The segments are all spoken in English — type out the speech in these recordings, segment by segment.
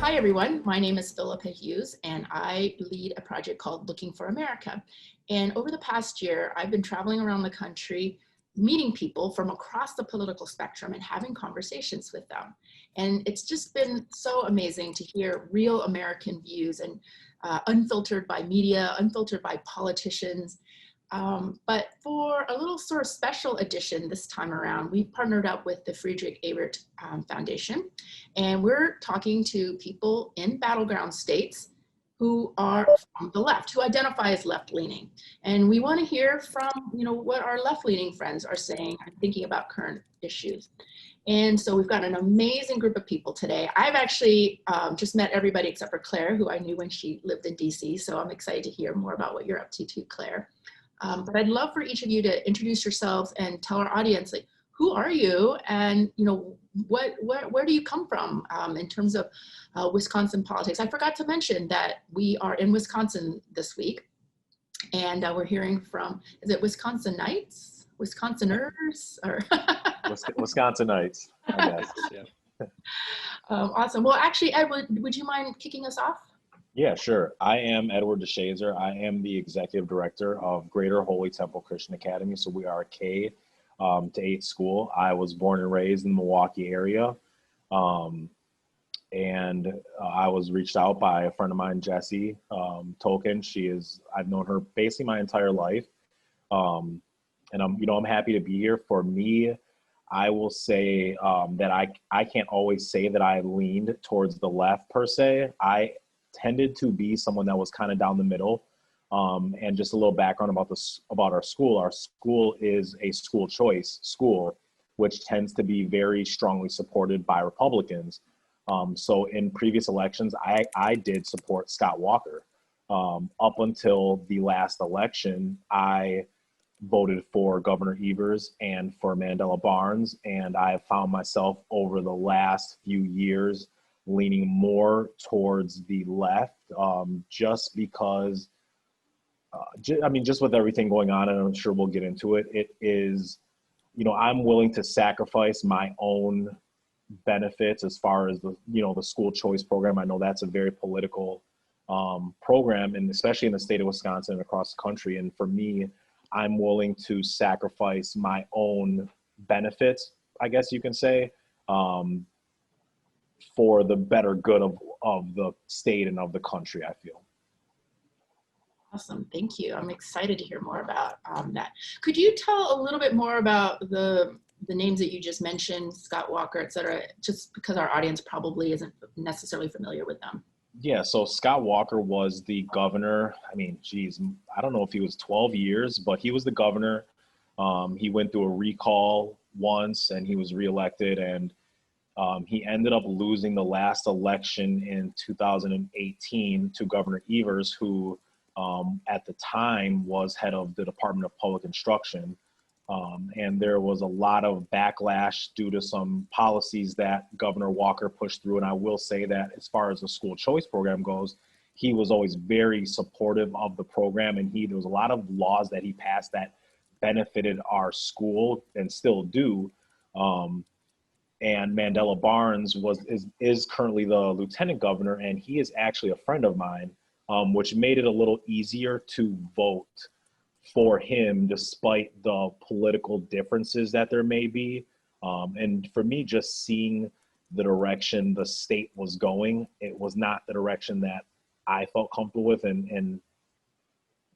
Hi, everyone. My name is Philippa Hughes, and I lead a project called Looking for America. And over the past year, I've been traveling around the country, meeting people from across the political spectrum and having conversations with them. And it's just been so amazing to hear real American views and unfiltered by media, unfiltered by politicians. But for a little sort of special edition this time around, we partnered up with the Friedrich Ebert Foundation, and we're talking to people in battleground states who are from the left, who identify as left-leaning. And we want to hear from, what our left-leaning friends are saying and thinking about current issues. And so we've got an amazing group of people today. I've actually just met everybody except for Claire, who I knew when she lived in DC. So I'm excited to hear more about what you're up to too, Claire. But I'd love for each of you to introduce yourselves and tell our audience, like, who are you, and where do you come from in terms of Wisconsin politics? I forgot to mention that we are in Wisconsin this week, and we're hearing from, is it Wisconsinites, Wisconsiners, or Wisconsinites, I guess. Yeah. Awesome. Well, actually, Ed, would you mind kicking us off? Yeah, sure. I am Edward Shazer. I am the executive director of Greater Holy Temple Christian Academy. So we are a K to 8 school. I was born and raised in the Milwaukee area. And I was reached out by a friend of mine, Jessie Tolkien. I've known her basically my entire life. And I'm happy to be here. For me, I will say that I can't always say that I leaned towards the left per se. I tended to be someone that was kind of down the middle. And just a little background about our school. Our school is a school choice school, which tends to be very strongly supported by Republicans. So in previous elections, I did support Scott Walker. Up until the last election, I voted for Governor Evers and for Mandela Barnes. And I have found myself over the last few years leaning more towards the left, just because, just with everything going on, and I'm sure we'll get into it, it is, I'm willing to sacrifice my own benefits as far as the school choice program. I know that's a very political program, and especially in the state of Wisconsin and across the country. And for me, I'm willing to sacrifice my own benefits, I guess you can say, for the better good of the state and of the country, I feel. Awesome, thank you. I'm excited to hear more about that. Could you tell a little bit more about the names that you just mentioned, Scott Walker, et cetera, just because our audience probably isn't necessarily familiar with them? Yeah, so Scott Walker was the governor. I don't know if he was 12 years, but he was the governor. He went through a recall once and he was reelected, and he ended up losing the last election in 2018 to Governor Evers, who at the time was head of the Department of Public Instruction. And there was a lot of backlash due to some policies that Governor Walker pushed through. And I will say that as far as the school choice program goes, he was always very supportive of the program. And there was a lot of laws that he passed that benefited our school and still do. And Mandela Barnes is currently the lieutenant governor, and he is actually a friend of mine, which made it a little easier to vote for him despite the political differences that there may be. And for me, just seeing the direction the state was going, it was not the direction that I felt comfortable with, and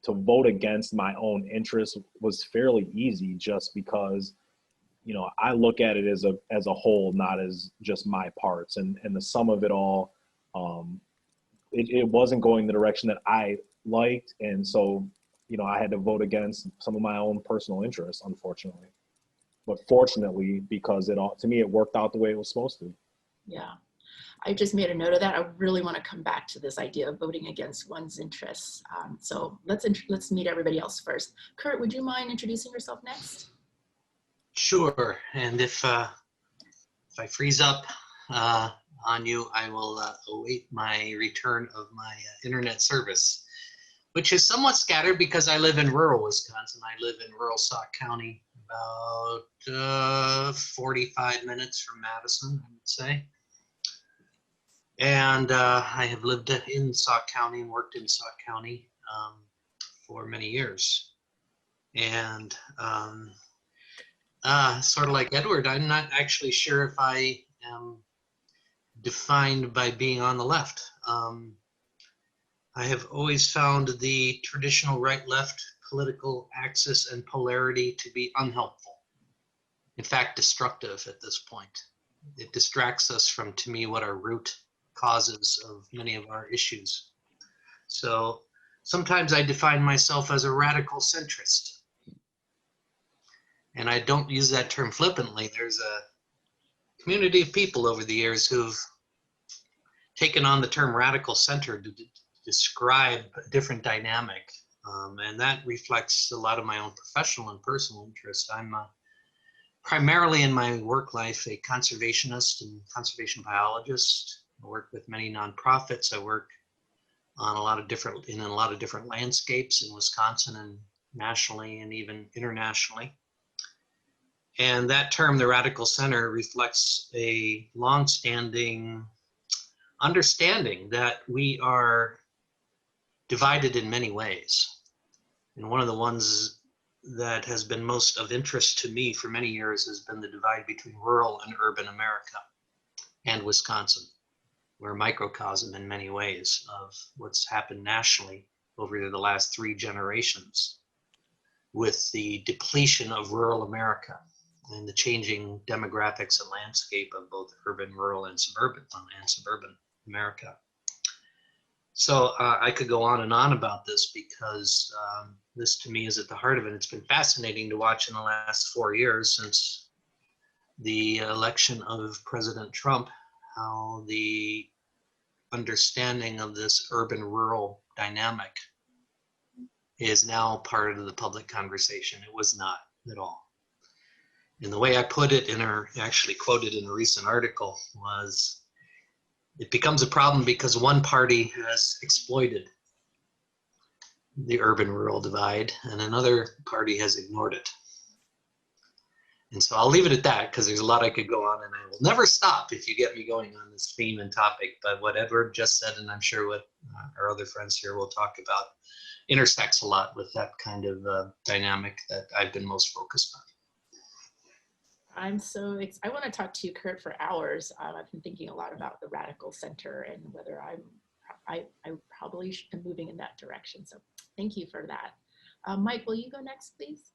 to vote against my own interests was fairly easy, just because I look at it as a whole, not as just my parts, and the sum of it all. It wasn't going the direction that I liked, and so I had to vote against some of my own personal interests, unfortunately. But fortunately, because to me it worked out the way it was supposed to. Yeah, I just made a note of that. I really want to come back to this idea of voting against one's interests. So let's meet everybody else first. Kurt, would you mind introducing yourself next? Sure, and if I freeze up on you, I will await my return of my internet service, which is somewhat scattered because I live in rural Wisconsin. I live in rural Sauk County, about 45 minutes from Madison, I would say. And I have lived in Sauk County and worked in Sauk County for many years. And sort of like Edward, I'm not actually sure if I am defined by being on the left. I have always found the traditional right-left political axis and polarity to be unhelpful. In fact, destructive at this point. It distracts us from, to me, what are root causes of many of our issues. So sometimes I define myself as a radical centrist. And I don't use that term flippantly. There's a community of people over the years who've taken on the term radical center to describe a different dynamic. And that reflects a lot of my own professional and personal interests. I'm primarily in my work life a conservationist and conservation biologist. I work with many nonprofits. I work on a lot of different landscapes in Wisconsin and nationally and even internationally. And that term, the radical center, reflects a long-standing understanding that we are divided in many ways. And one of the ones that has been most of interest to me for many years has been the divide between rural and urban America and Wisconsin. We're a microcosm in many ways of what's happened nationally over the last 3 generations with the depletion of rural America and the changing demographics and landscape of both urban, rural, and suburban America. So I could go on and on about this because this to me is at the heart of it. It's been fascinating to watch in the last 4 years since the election of President Trump, how the understanding of this urban-rural dynamic is now part of the public conversation. It was not at all. And the way I put it actually quoted in a recent article was, it becomes a problem because one party has exploited the urban-rural divide and another party has ignored it. And so I'll leave it at that because there's a lot I could go on and I will never stop if you get me going on this theme and topic. But what Edward just said, and I'm sure what our other friends here will talk about, intersects a lot with that kind of dynamic that I've been most focused on. I want to talk to you, Kurt, for hours. I've been thinking a lot about the radical center and whether I probably am moving in that direction. So thank you for that. Mike, will you go next, please?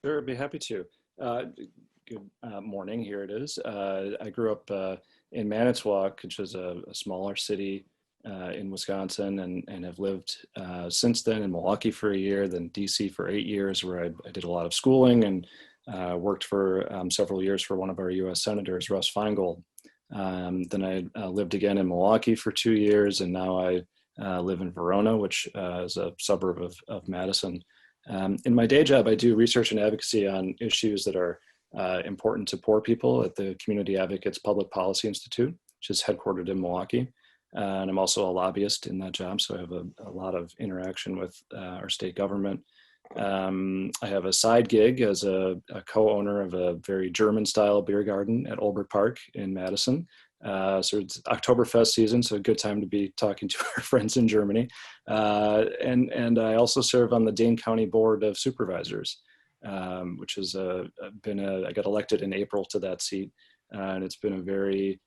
Sure, I'd be happy to. Good morning, here it is. I grew up in Manitowoc, which is a smaller city in Wisconsin, and have lived since then in Milwaukee for a year, then DC for 8 years, where I did a lot of schooling and worked for several years for one of our US senators, Russ Feingold. Then I lived again in Milwaukee for 2 years, and now I live in Verona, which is a suburb of Madison. In my day job, I do research and advocacy on issues that are important to poor people at the Community Advocates Public Policy Institute, which is headquartered in Milwaukee. And I'm also a lobbyist in that job, so I have a lot of interaction with our state government. I have a side gig as a co-owner of a very German-style beer garden at Olbrich Park in Madison. So it's Oktoberfest season, so a good time to be talking to our friends in Germany. And I also serve on the Dane County Board of Supervisors, which has I got elected in April to that seat. And it's been a very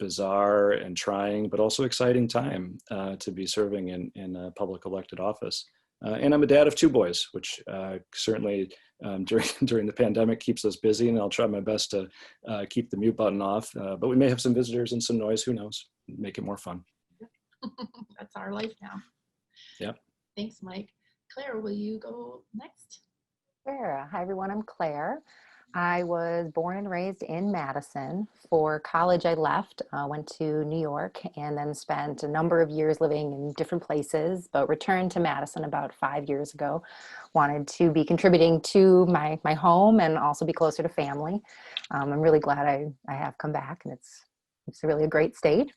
bizarre and trying, but also exciting time to be serving in a public elected office. And I'm a dad of 2 boys, which certainly during the pandemic keeps us busy, and I'll try my best to keep the mute button off. But we may have some visitors and some noise, who knows? Make it more fun. That's our life now. Yep. Thanks, Mike. Claire, will you go next? Sure. Hi, everyone. I'm Claire. I was born and raised in Madison. For college, I left, went to New York, and then spent a number of years living in different places, but returned to Madison about 5 years ago. Wanted to be contributing to my home and also be closer to family. I'm really glad I have come back, and it's really a great state.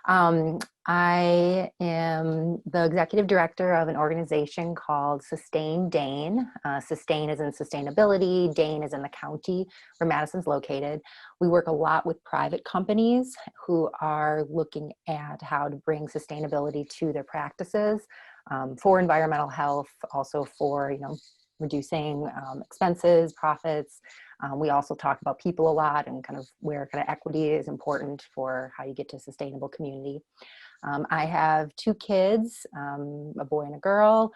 I am the executive director of an organization called Sustain Dane. Sustain is in sustainability, Dane is in the county where Madison's located. We work a lot with private companies who are looking at how to bring sustainability to their practices for environmental health, also for, reducing expenses, profits. We also talk about people a lot and kind of where kind of equity is important for how you get to a sustainable community. I have 2 kids, a boy and a girl.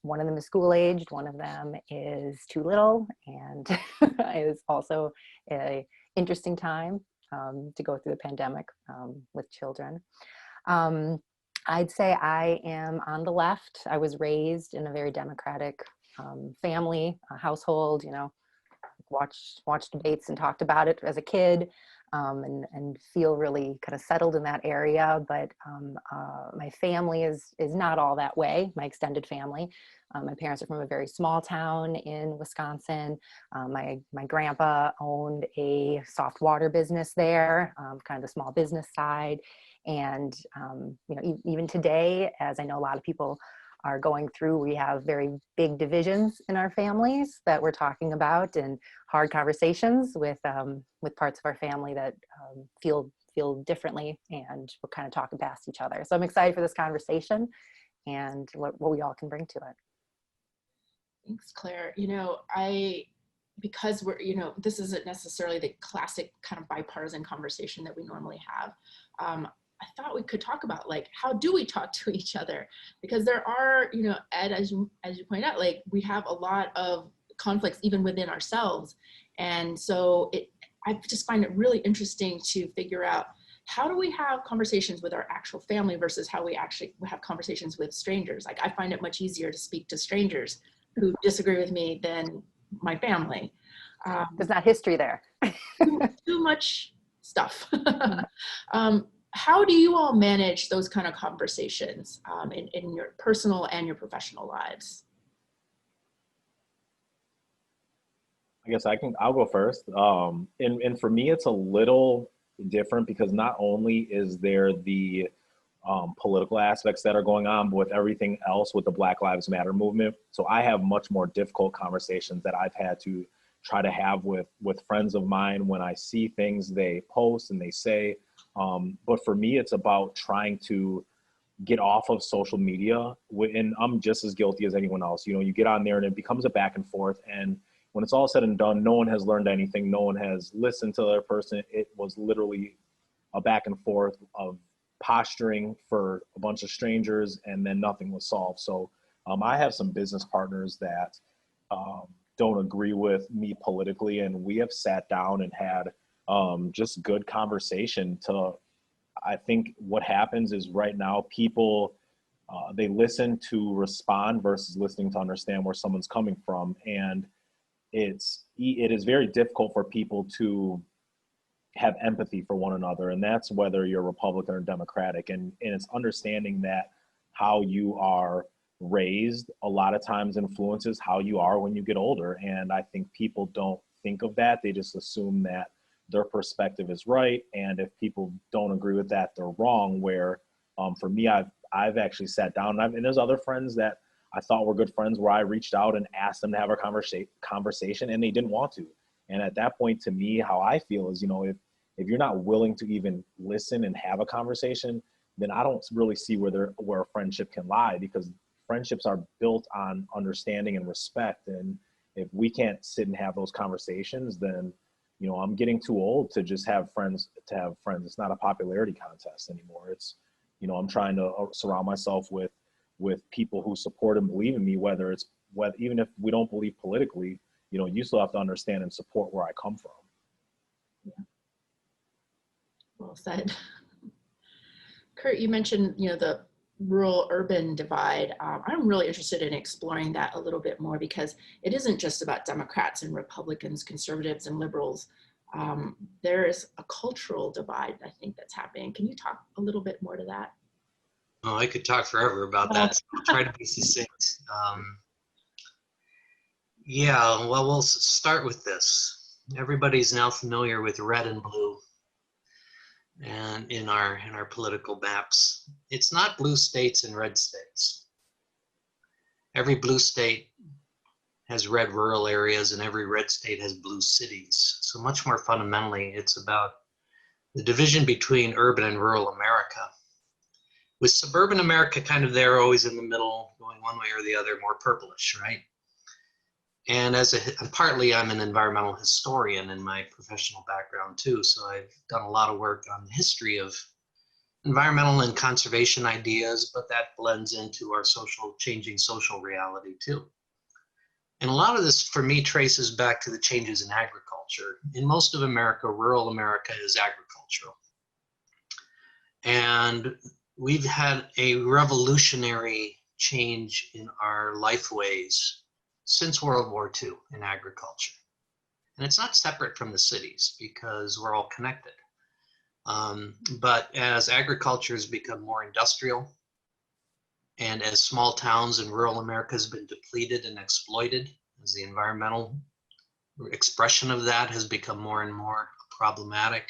One of them is school aged, one of them is too little, and it's also an interesting time to go through the pandemic with children. I'd say I am on the left. I was raised in a very democratic family, household, watched debates and talked about it as a kid, and feel really kind of settled in that area. But my family is not all that way, my extended family. My parents are from a very small town in Wisconsin. My grandpa owned a soft water business there, kind of the small business side. And even today, as I know a lot of people are going through, we have very big divisions in our families that we're talking about, and hard conversations with parts of our family that feel differently, and we're kind of talking past each other. So I'm excited for this conversation and what we all can bring to it. Thanks, Claire. Because we're, this isn't necessarily the classic kind of bipartisan conversation that we normally have. I thought we could talk about, like, how do we talk to each other? Because there are, Ed, as you point out, like, we have a lot of conflicts even within ourselves. And so I just find it really interesting to figure out, how do we have conversations with our actual family versus how we actually have conversations with strangers? Like, I find it much easier to speak to strangers who disagree with me than my family. There's not history there. Too much stuff. How do you all manage those kind of conversations in your personal and your professional lives? I guess I'll go first. And for me, it's a little different because not only is there the political aspects that are going on, but with everything else with the Black Lives Matter movement. So I have much more difficult conversations that I've had to try to have with friends of mine when I see things they post and they say. But for me, it's about trying to get off of social media. And I'm just as guilty as anyone else. You get on there and it becomes a back and forth. And when it's all said and done, no one has learned anything. No one has listened to the other person. It was literally a back and forth of posturing for a bunch of strangers, and then nothing was solved. So I have some business partners that don't agree with me politically, and we have sat down and had just good conversation. I think what happens is right now people, they listen to respond versus listening to understand where someone's coming from. And it is very difficult for people to have empathy for one another. And that's whether you're Republican or Democratic. And it's understanding that how you are raised a lot of times influences how you are when you get older. And I think people don't think of that. They just assume that their perspective is right. And if people don't agree with that, they're wrong. Where for me, I've actually sat down and there's other friends that I thought were good friends where I reached out and asked them to have a conversation and they didn't want to. And at that point, to me, how I feel is, if you're not willing to even listen and have a conversation, then I don't really see where a friendship can lie, because friendships are built on understanding and respect. And if we can't sit and have those conversations, then, I'm getting too old to just have friends to have friends. It's not a popularity contest anymore. It's, I'm trying to surround myself with people who support and believe in me, even if we don't believe politically, you still have to understand and support where I come from. Yeah. Well said. Kurt, you mentioned, the rural-urban divide. I'm really interested in exploring that a little bit more, because it isn't just about Democrats and Republicans, conservatives and liberals. There is a cultural divide, I think, that's happening. Can you talk a little bit more to that? Oh, I could talk forever about that. So I'll try to be succinct. Yeah, well, we'll start with this. Everybody's now familiar with red and blue. and in our political maps. It's not blue states and red states. Every blue state has red rural areas, and every red state has blue cities. So much more fundamentally, it's about the division between urban and rural America, with suburban America kind of there, always in the middle, going one way or the other, more purplish, right? And partly I'm an environmental historian in my professional background too, so I've done a lot of work on the history of environmental and conservation ideas, but that blends into our changing social reality too. And a lot of this for me traces back to the changes in agriculture. In most of America, rural America is agricultural. And we've had a revolutionary change in our lifeways since World War II in agriculture. And it's not separate from the cities because we're all connected. But as agriculture has become more industrial, and as small towns in rural America has been depleted and exploited, as the environmental expression of that has become more and more problematic,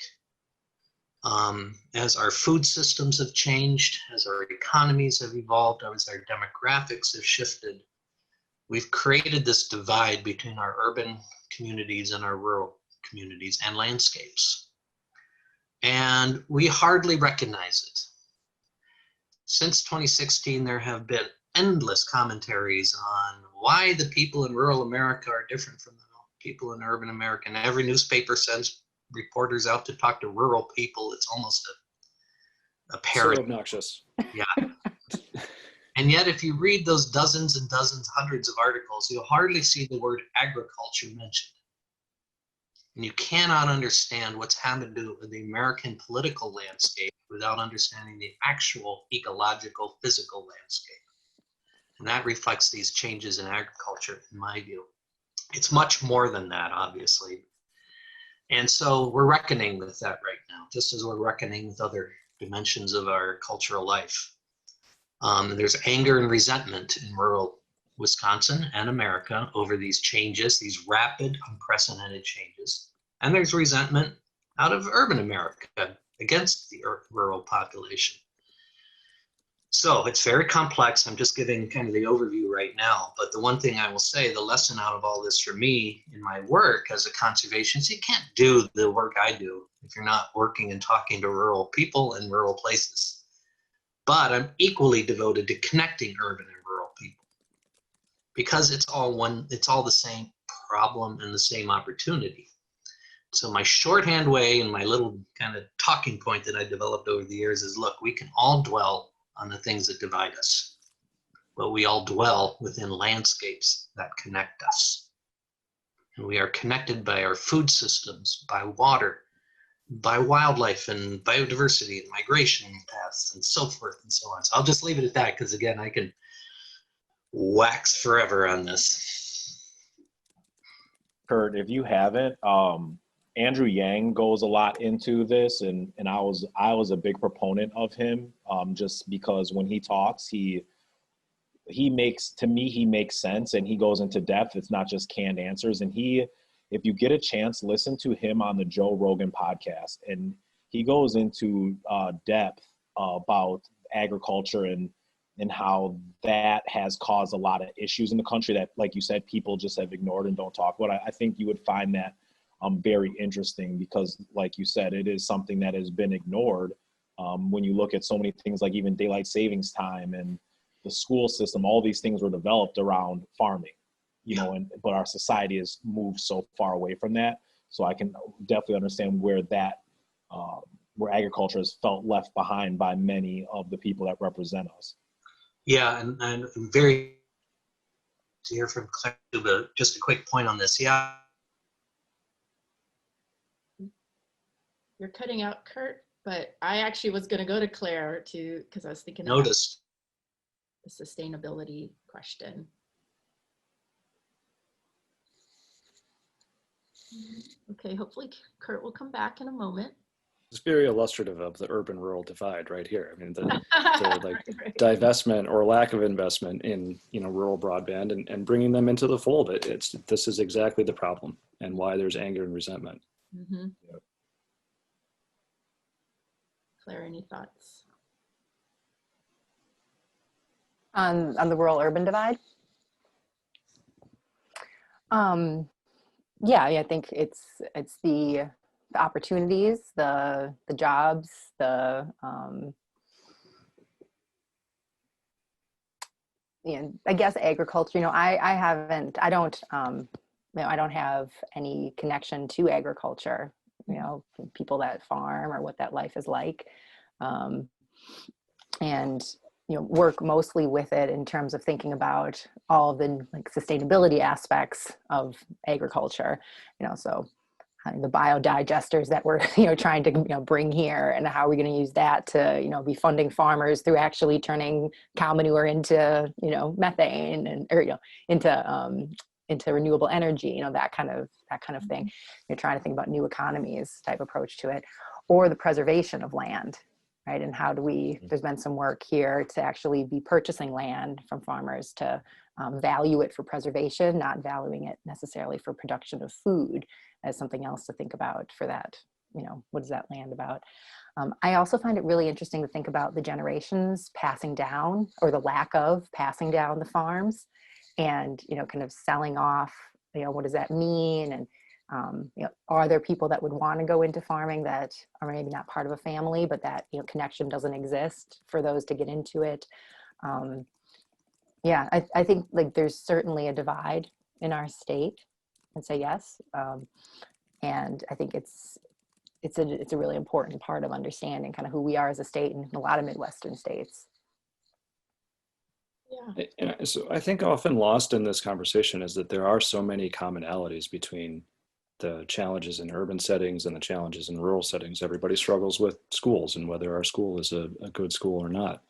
as our food systems have changed, as our economies have evolved, as our demographics have shifted, we've created this divide between our urban communities and our rural communities and landscapes. And we hardly recognize it. Since 2016, there have been endless commentaries on why the people in rural America are different from the people in urban America. And every newspaper sends reporters out to talk to rural people. It's almost a parody. So obnoxious. Yeah. And yet, if you read those dozens and dozens, hundreds of articles, you'll hardly see the word agriculture mentioned. And you cannot understand what's happened to the American political landscape without understanding the actual ecological, physical landscape. And that reflects these changes in agriculture, in my view. It's much more than that, obviously. And so we're reckoning with that right now, just as we're reckoning with other dimensions of our cultural life. There's anger and resentment in rural Wisconsin and America over these changes, these rapid, unprecedented changes. And there's resentment out of urban America against the rural population. So it's very complex. I'm just giving kind of the overview right now. But the one thing I will say, the lesson out of all this for me in my work as a conservationist, you can't do the work I do if you're not working and talking to rural people in rural places. But I'm equally devoted to connecting urban and rural people because it's all the same problem and the same opportunity. So my shorthand way and my little kind of talking point that I developed over the years is, look, we can all dwell on the things that divide us, but we all dwell within landscapes that connect us. And we are connected by our food systems, by water, by wildlife and biodiversity and migration paths and so forth and so on. So I'll just leave it at that because, again, I can wax forever on this. Kurt, if you haven't, Andrew Yang goes a lot into this, and I was a big proponent of him, just because when he talks, he makes sense and he goes into depth. It's not just canned answers. And if you get a chance, listen to him on the Joe Rogan podcast, and he goes into depth about agriculture and how that has caused a lot of issues in the country that, like you said, people just have ignored and don't talk about. I think you would find that very interesting because, like you said, it is something that has been ignored. When you look at so many things like even daylight savings time and the school system, all these things were developed around farming, but our society has moved so far away from that. So I can definitely understand where agriculture has felt left behind by many of the people that represent us. Yeah, and I'm very to hear from Claire, but just a quick point on this. Yeah. You're cutting out, Kurt, but I actually was going to go to Claire because I was thinking Noticed about the sustainability question. Okay, hopefully Kurt will come back in a moment. It's very illustrative of the urban-rural divide right here. I mean, the Right. divestment or lack of investment in rural broadband and bringing them into the fold. This is exactly the problem and why there's anger and resentment. Mm-hmm. Yep. Claire, any thoughts? On the rural urban divide? Yeah, I think it's the opportunities, the jobs, the I guess agriculture. I don't have any connection to agriculture. People that farm or what that life is like, and work mostly with it in terms of thinking about all of the sustainability aspects of agriculture. So the biodigesters that we're trying to bring here, and how are we going to use that to be funding farmers through actually turning cow manure into methane, and into renewable energy, that kind of thing. You're trying to think about new economies type approach to it, or the preservation of land, right? And how do we, there's been some work here to actually be purchasing land from farmers to value it for preservation, not valuing it necessarily for production of food, as something else to think about for that. What is that land about? I also find it really interesting to think about the generations passing down, or the lack of passing down the farms, and kind of selling off. What does that mean? And are there people that would want to go into farming that are maybe not part of a family, but that connection doesn't exist for those to get into it? I think there's certainly a divide in our state, and say yes. And I think it's a really important part of understanding kind of who we are as a state in a lot of Midwestern states. Yeah. And so I think often lost in this conversation is that there are so many commonalities between the challenges in urban settings and the challenges in rural settings. Everybody struggles with schools and whether our school is a good school or not.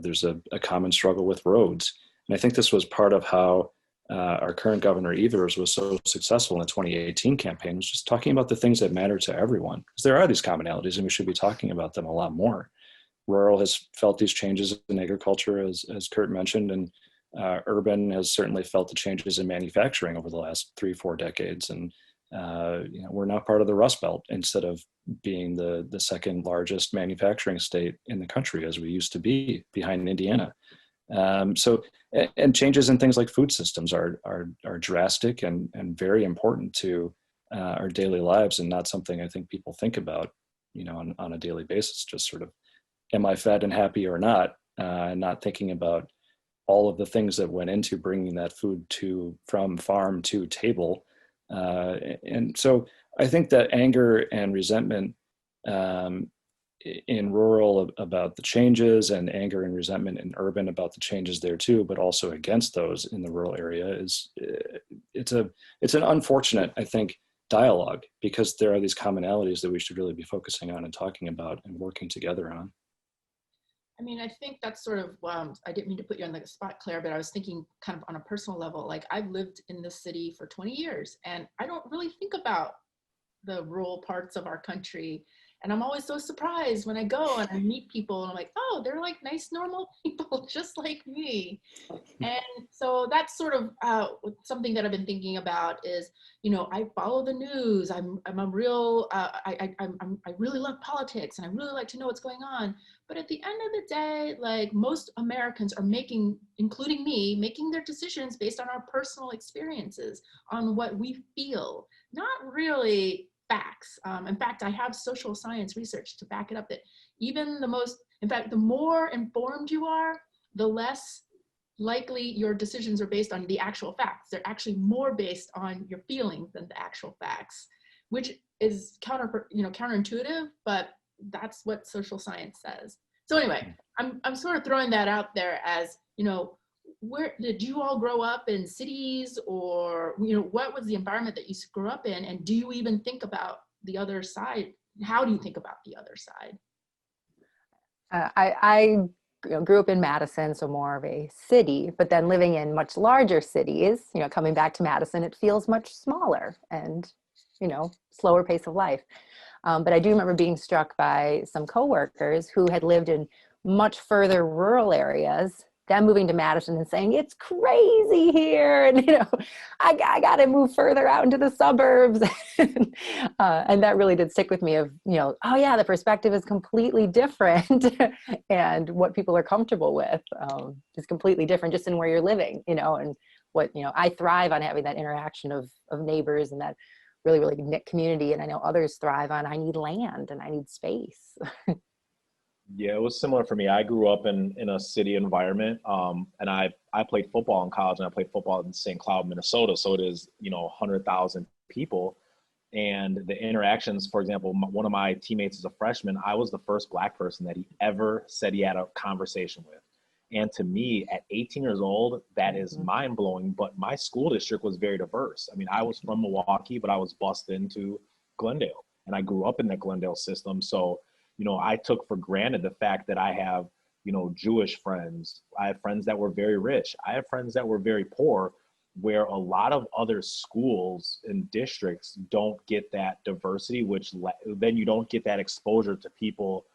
There's a common struggle with roads. And I think this was part of how our current governor Evers was so successful in the 2018 campaign, was just talking about the things that matter to everyone. Because there are these commonalities and we should be talking about them a lot more. Rural has felt these changes in agriculture, as Kurt mentioned, and urban has certainly felt the changes in manufacturing over the last 3-4 decades. And we're now part of the Rust Belt instead of being the second largest manufacturing state in the country, as we used to be, behind Indiana. And changes in things like food systems are drastic and very important to our daily lives, and not something I think people think about, on a daily basis. Just sort of, am I fed and happy or not? And not thinking about all of the things that went into bringing that food from farm to table. And so I think that anger and resentment in rural about the changes, and anger and resentment in urban about the changes there too, but also against those in the rural area, it's an unfortunate, I think, dialogue, because there are these commonalities that we should really be focusing on and talking about and working together on. I mean, I think that's sort of, I didn't mean to put you on the spot, Claire, but I was thinking kind of on a personal level. Like, I've lived in this city for 20 years and I don't really think about the rural parts of our country. And I'm always so surprised when I go and I meet people and I'm like, oh, they're like nice, normal people, just like me. And so that's sort of something that I've been thinking about is, I follow the news. I'm a real, I really love politics and I really like to know what's going on. But at the end of the day, like, most Americans are including me, making their decisions based on our personal experiences, on what we feel, not really facts. In fact, I have social science research to back it up that even the more informed you are, the less likely your decisions are based on the actual facts. They're actually more based on your feelings than the actual facts, which is counterintuitive, but that's what social science says. So anyway, I'm sort of throwing that out there as, where did you all grow up, in cities, or what was the environment that you grew up in, and do you even think about the other side? How do you think about the other side? I grew up in Madison, so more of a city, but then living in much larger cities, coming back to Madison, it feels much smaller and slower pace of life. But I do remember being struck by some coworkers who had lived in much further rural areas them moving to Madison and saying, it's crazy here. And, I got to move further out into the suburbs. And that really did stick with me of, oh yeah, the perspective is completely different. And what people are comfortable with is completely different just in where you're living, and what, I thrive on having that interaction of neighbors and that really, really knit community. And I know others thrive on, I need land and I need space. Yeah, it was similar for me. I grew up in a city environment, and I played football in college, and I played football in St. Cloud, Minnesota. So it is, 100,000 people. And the interactions, for example, one of my teammates is a freshman. I was the first Black person that he ever said he had a conversation with. And to me, at 18 years old, that is mind blowing. But my school district was very diverse. I mean, I was from Milwaukee, but I was bused into Glendale, and I grew up in the Glendale system. So, I took for granted the fact that I have, Jewish friends. I have friends that were very rich. I have friends that were very poor, where a lot of other schools and districts don't get that diversity, which then you don't get that exposure to people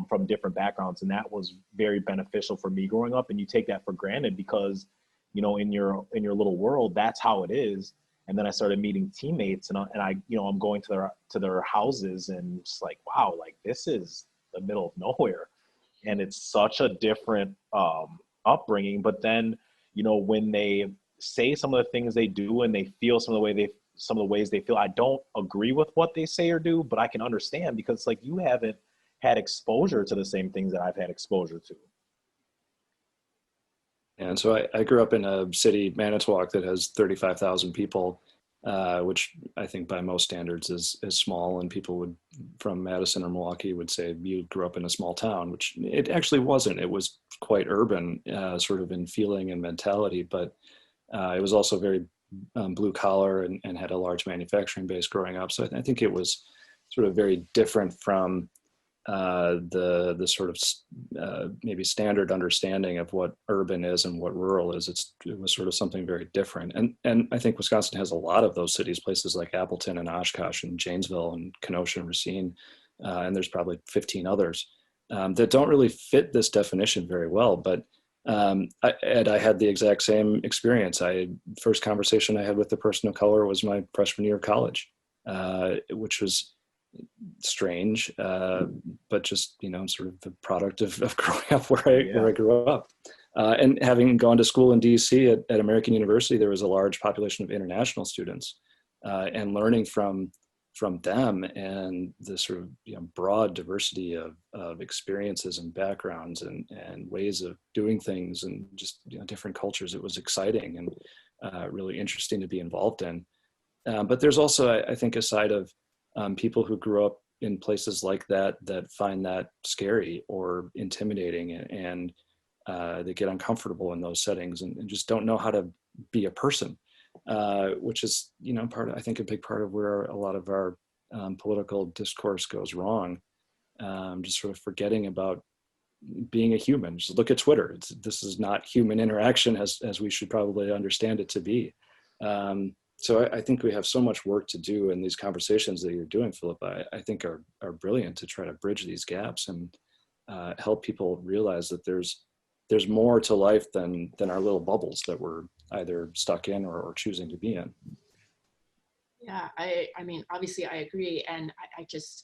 from different backgrounds. And that was very beneficial for me growing up. And you take that for granted because, in your little world, that's how it is. And then I started meeting teammates, and I'm going to their houses, and it's like, wow, like this is the middle of nowhere, and it's such a different upbringing. But then, when they say some of the things they do, and they feel some of the ways they feel, I don't agree with what they say or do, but I can understand because like you haven't had exposure to the same things that I've had exposure to. And so I grew up in a city, Manitowoc, that has 35,000 people, which I think by most standards is small. And people from Madison or Milwaukee would say you grew up in a small town, which it actually wasn't. It was quite urban, sort of in feeling and mentality, but it was also very blue collar and had a large manufacturing base growing up. So I think it was sort of very different from the sort of maybe standard understanding of what urban is and what rural is. It was sort of something very different. And I think Wisconsin has a lot of those cities, places like Appleton and Oshkosh and Janesville and Kenosha and Racine. And there's probably 15 others that don't really fit this definition very well. But I had the exact same experience. First conversation I had with a person of color was my freshman year of college, which was strange, but just, sort of the product of growing up where I grew up. And having gone to school in DC at American University, there was a large population of international students, and learning from them and the sort of broad diversity of experiences and backgrounds and ways of doing things and just different cultures. It was exciting and really interesting to be involved in. But there's also, I think, a side of people who grew up in places like that find that scary or intimidating, and they get uncomfortable in those settings and just don't know how to be a person, which is, I think a big part of where a lot of our political discourse goes wrong. Just sort of forgetting about being a human. Just look at Twitter. This is not human interaction as we should probably understand it to be. So I think we have so much work to do, and these conversations that you're doing, Philip, I think are brilliant to try to bridge these gaps and help people realize that there's more to life than our little bubbles that we're either stuck in or choosing to be in. Yeah, I mean, obviously I agree. And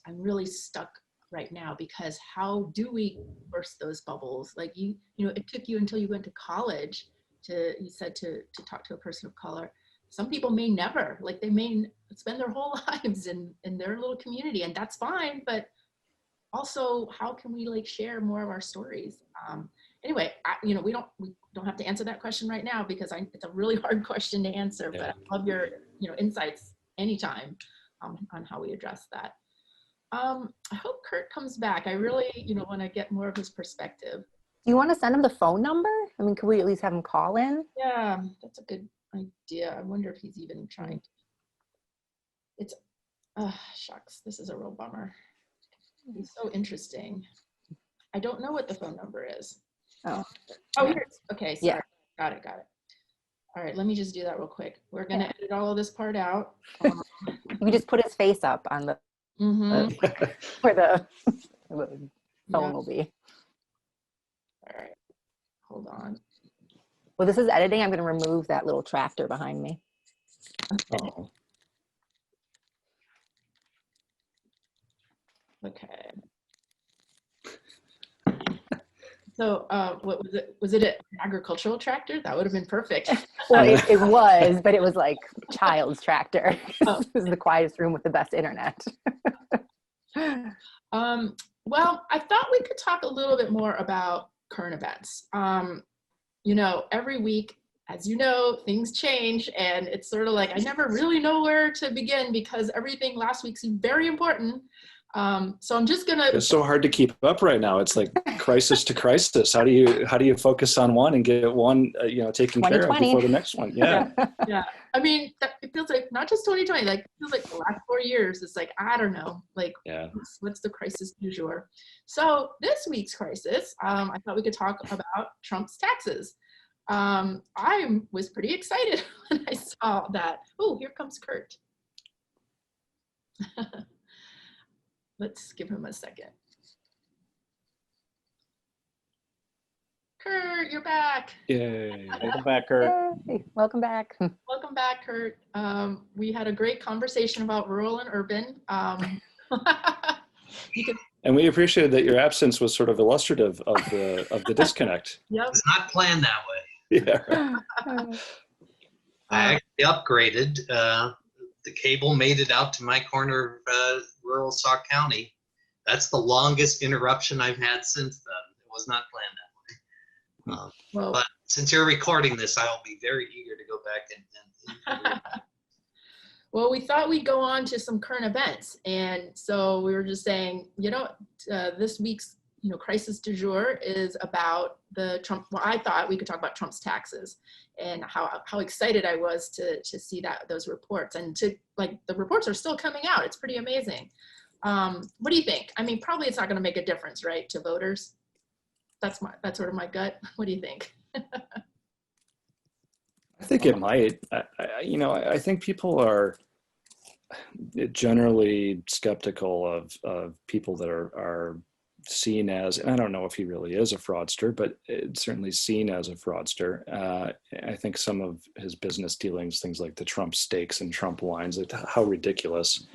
I'm really stuck right now because how do we burst those bubbles? Like it took you until you went to college you said to talk to a person of color. Some people may never, like they may spend their whole lives in their little community, and that's fine. But also, how can we like share more of our stories? Anyway, we don't have to answer that question right now because it's a really hard question to answer. Yeah. But I love your insights anytime on how we address that. I hope Kurt comes back. I really want to get more of his perspective. Do you want to send him the phone number? I mean, could we at least have him call in? Yeah, that's a good idea. I wonder if he's even trying to. It's shucks, this is a real bummer. He's so interesting. I don't know what the phone number is. Oh, here it is. Okay, sorry. Yeah. Got it. All right, let me just do that real quick. We're gonna edit all of this part out. You just put his face up on the where the phone will be. All right, hold on. Well, this is editing. I'm going to remove that little tractor behind me. Oh, Okay. So what was it? Was it an agricultural tractor? That would have been perfect. Well, it was, but it was like child's tractor. Oh. This is the quietest room with the best internet. Well, I thought we could talk a little bit more about current events. You know, every week, as you know, things change, and it's sort of like I never really know where to begin because everything last week seemed very important. So I'm just gonna. it's so hard to keep up right now. It's like crisis to crisis. How do you focus on one and get one taken care of 2020. before the next one? Yeah. Yeah. I mean, it feels like not just 2020. Like it feels like the last 4 years. It's like I don't know. Like Yeah. what's the crisis du jour? So this week's crisis, I thought we could talk about Trump's taxes. I was pretty excited when I saw that. Oh, here comes Kurt. Let's give him a second. Kurt, you're back. Yay. Welcome back, Kurt. Yay. Welcome back. Welcome back, Kurt. We had a great conversation about rural and urban. You can, And we appreciated that your absence was sort of illustrative of the disconnect. yep. It was not planned that way. Yeah. I actually upgraded. The cable made it out to my corner of rural Sauk County. That's the longest interruption I've had since then. It was not planned that way. Well, But since you're recording this, I'll be very eager to go back and well, we thought we'd go on to some current events. And so we were just saying, this week's, crisis du jour is about the Trump. Well, I thought we could talk about Trump's taxes and how excited I was to see those reports and the reports are still coming out. It's pretty amazing. What do you think? I mean, probably it's not going to make a difference, right, to voters. That's sort of my gut. What do you think? I think it might. I think people are generally skeptical of people that are seen as, and I don't know if he really is a fraudster, but it's certainly seen as a fraudster. I think some of his business dealings, things like the Trump steaks and Trump wines, like how ridiculous.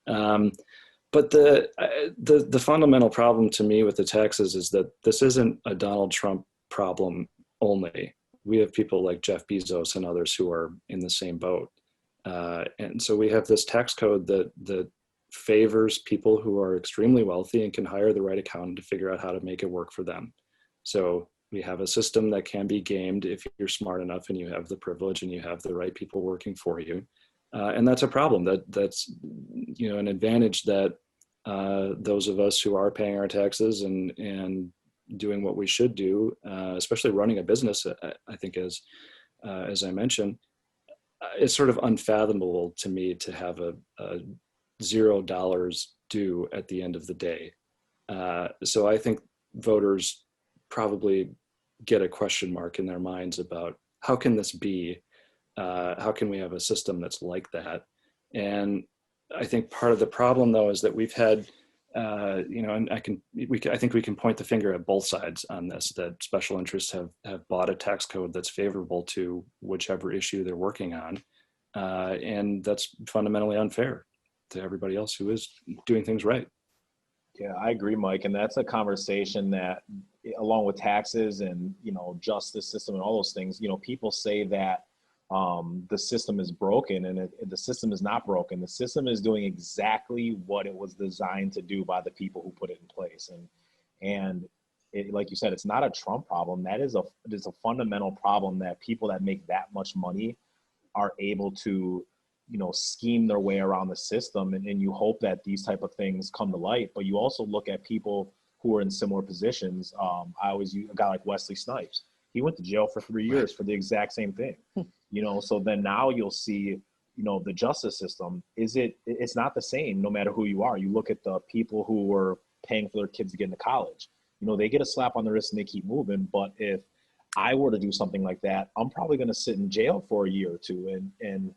But the fundamental problem to me with the taxes is that this isn't a Donald Trump problem only. We have people like Jeff Bezos and others who are in the same boat. And so we have this tax code that favors people who are extremely wealthy and can hire the right accountant to figure out how to make it work for them. So we have a system that can be gamed if you're smart enough and you have the privilege and you have the right people working for you. And that's a problem. That's an advantage that those of us who are paying our taxes and doing what we should do, especially running a business, I think as I mentioned, it's sort of unfathomable to me to have a $0 due at the end of the day. So I think voters probably get a question mark in their minds about how can this be? How can we have a system that's like that? And I think part of the problem, though, is that we've had, and I think we can point the finger at both sides on this, that special interests have bought a tax code that's favorable to whichever issue they're working on. And that's fundamentally unfair to everybody else who is doing things right. Yeah, I agree, Mike. And that's a conversation that, along with taxes and, justice system and all those things, people say that the system is broken, and the system is not broken. The system is doing exactly what it was designed to do by the people who put it in place. And it, like you said, it's not a Trump problem. It is a fundamental problem that people that make that much money are able to, scheme their way around the system. And you hope that these type of things come to light, but you also look at people who are in similar positions. I always use a guy like Wesley Snipes. He went to jail for 3 years for the exact same thing. So then now you'll see, the justice system it's not the same no matter who you are. You look at the people who were paying for their kids to get into college, they get a slap on the wrist and they keep moving. But if I were to do something like that, I'm probably going to sit in jail for a year or two. And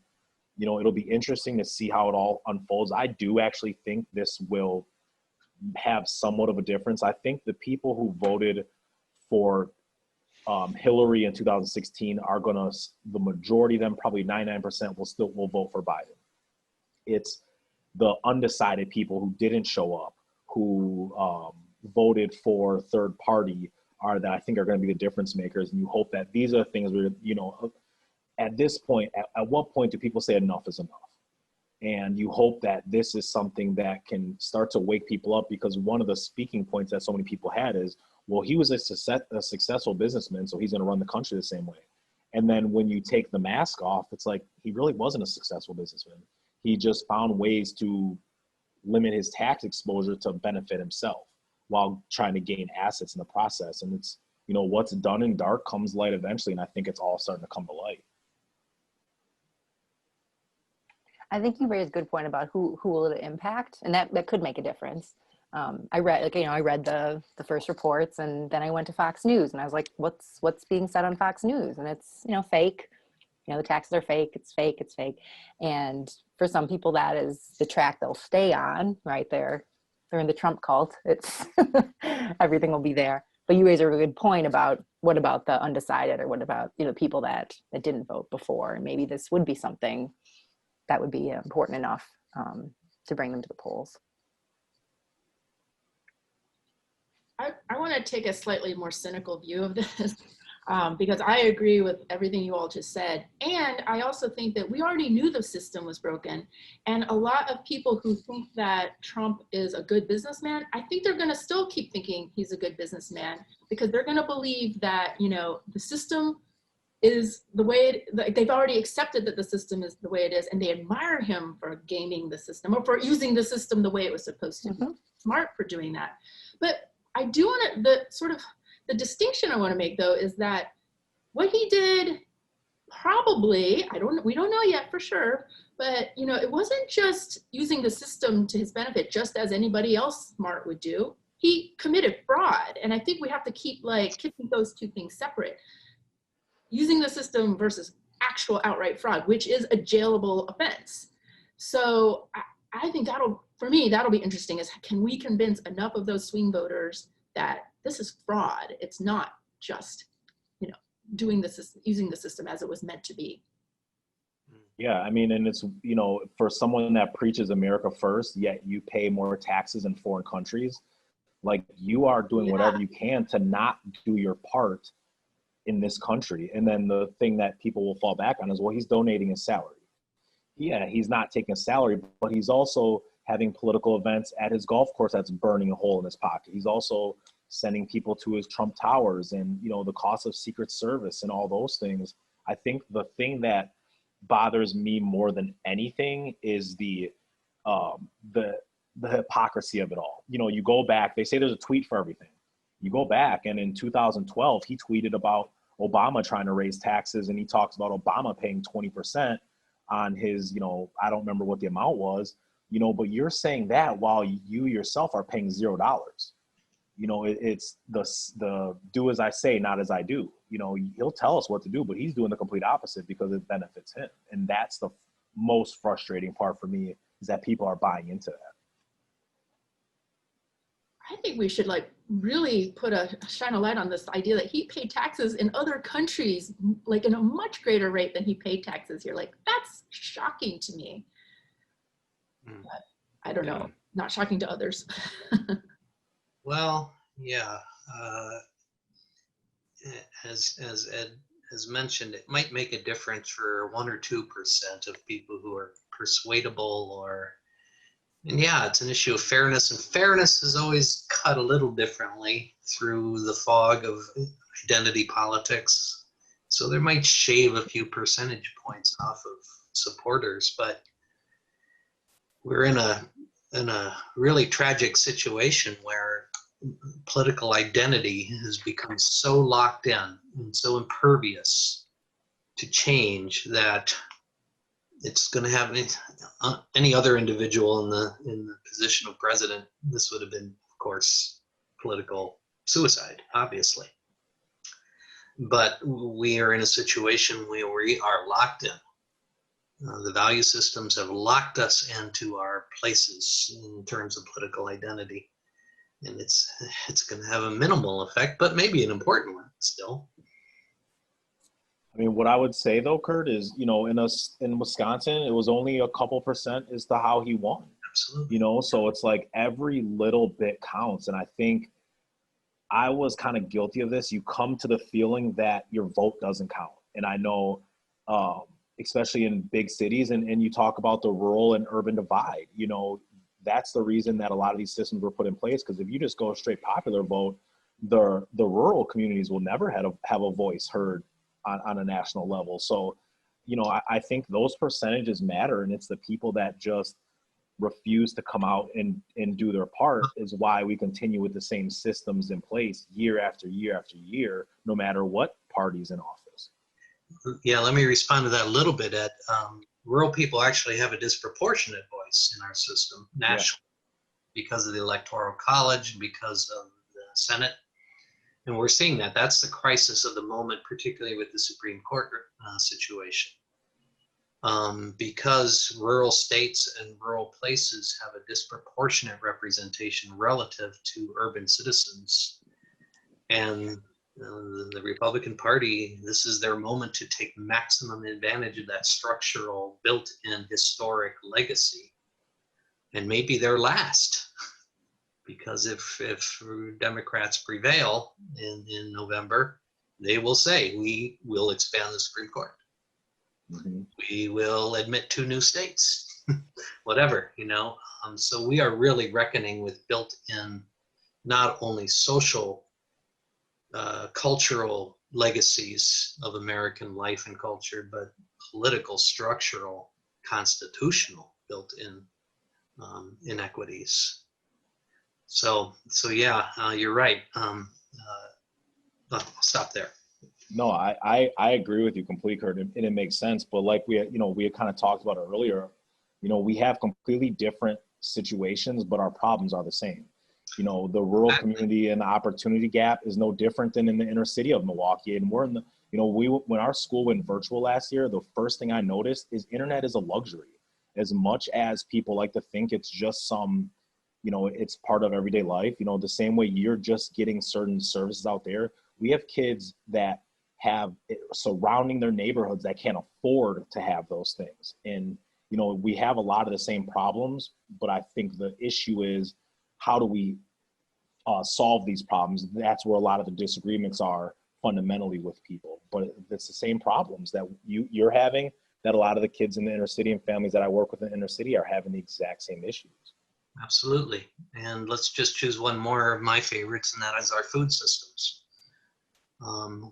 it'll be interesting to see how it all unfolds. I do actually think this will have somewhat of a difference. I think the people who voted for Hillary in 2016 are gonna, the majority of them, probably 99% will vote for Biden. It's the undecided people who didn't show up, who voted for third party, are that I think are going to be the difference makers. And you hope that these are things where, you know, at this point, at what point do people say enough is enough? And you hope that this is something that can start to wake people up, because one of the speaking points that so many people had is, well, he was a successful businessman, so he's going to run the country the same way. And then when you take the mask off, it's like, he really wasn't a successful businessman. He just found ways to limit his tax exposure to benefit himself while trying to gain assets in the process. And it's, you know, what's done in dark comes light eventually. And I think it's all starting to come to light. I think you raised a good point about who will it impact, and that could make a difference. I read, I read the first reports, and then I went to Fox News, and I was like, what's being said on Fox News? And it's, fake. The taxes are fake. It's fake. It's fake. And for some people, that is the track they'll stay on. Right there, they're in the Trump cult. It's everything will be there. But you raise a really good point about what about the undecided, or what about people that didn't vote before, and maybe this would be something that would be important enough to bring them to the polls. I want to take a slightly more cynical view of this because I agree with everything you all just said. And I also think that we already knew the system was broken. And a lot of people who think that Trump is a good businessman, I think they're going to still keep thinking he's a good businessman, because they're going to believe that, the system is the way they've already accepted that the system is the way it is, and they admire him for gaming the system, or for using the system the way it was supposed to be. Smart for doing that. But I do want to, the distinction I want to make though is that what he did probably, we don't know yet for sure, but it wasn't just using the system to his benefit, just as anybody else smart would do. He committed fraud, and I think we have to keep keeping those two things separate. Using the system versus actual outright fraud, which is a jailable offense. So I think for me, that'll be interesting, is can we convince enough of those swing voters that this is fraud? It's not just, using the system as it was meant to be. Yeah, I mean, and it's, for someone that preaches America first, yet you pay more taxes in foreign countries, like, you are doing whatever you can to not do your part in this country. And then the thing that people will fall back on is, well, he's donating his salary. Yeah, he's not taking a salary, but he's also having political events at his golf course that's burning a hole in his pocket. He's also sending people to his Trump towers, and the cost of Secret Service and all those things. I think the thing that bothers me more than anything is the hypocrisy of it all. You go back, they say there's a tweet for everything. You go back, and in 2012, he tweeted about Obama trying to raise taxes, and he talks about Obama paying 20% on his, I don't remember what the amount was, but you're saying that while you yourself are paying $0. It's the do as I say, not as I do. He'll tell us what to do, but he's doing the complete opposite because it benefits him. And that's the most frustrating part for me, is that people are buying into that. I think we should really shine a light on this idea that he paid taxes in other countries, in a much greater rate than he paid taxes here. That's shocking to me. But I don't know, not shocking to others. Well, yeah. As Ed has mentioned, it might make a difference for 1 or 2% of people who are persuadable, and yeah, it's an issue of fairness, and fairness is always cut a little differently through the fog of identity politics. So there might shave a few percentage points off of supporters, but we're in a really tragic situation where political identity has become so locked in and so impervious to change that it's going to have any other individual in the position of president. This would have been, of course, political suicide, obviously. But we are in a situation where we are locked in. The value systems have locked us into our places in terms of political identity. And it's going to have a minimal effect, but maybe an important one still, I mean, what I would say though, Kurt, is, in Wisconsin, it was only a couple percent as to how he won. Absolutely. So it's like every little bit counts. And I think I was kind of guilty of this. You come to the feeling that your vote doesn't count. And I know, especially in big cities, and you talk about the rural and urban divide, that's the reason that a lot of these systems were put in place. Because if you just go straight popular vote, the rural communities will never have a voice heard on a national level. So, I think those percentages matter, and it's the people that just refuse to come out and do their part is why we continue with the same systems in place year after year after year, no matter what party's in office. Yeah, let me respond to that a little bit, Ed. Rural people actually have a disproportionate voice in our system nationally because of the Electoral College, because of the Senate. And we're seeing that. That's the crisis of the moment, particularly with the Supreme Court situation. Because rural states and rural places have a disproportionate representation relative to urban citizens. And the Republican Party, this is their moment to take maximum advantage of that structural, built-in historic legacy. And maybe their last. Because if Democrats prevail in November, they will say, we will expand the Supreme Court. Mm-hmm. We will admit 2 new states, whatever, So we are really reckoning with built-in, not only social, cultural legacies of American life and culture, but political, structural, constitutional built-in inequities. So yeah, you're right. I'll stop there. No, I agree with you completely, Kurt, and it makes sense. But like we had kind of talked about it earlier, we have completely different situations, but our problems are the same. The rural community and the opportunity gap is no different than in the inner city of Milwaukee. And we're in the, when our school went virtual last year, the first thing I noticed is internet is a luxury. As much as people like to think it's just some, it's part of everyday life, the same way you're just getting certain services out there. We have kids that have surrounding their neighborhoods that can't afford to have those things. And, we have a lot of the same problems, but I think the issue is how do we solve these problems? That's where a lot of the disagreements are fundamentally with people, but it's the same problems that you're having, that a lot of the kids in the inner city and families that I work with in the inner city are having the exact same issues. Absolutely. And let's just choose one more of my favorites, and that is our food systems.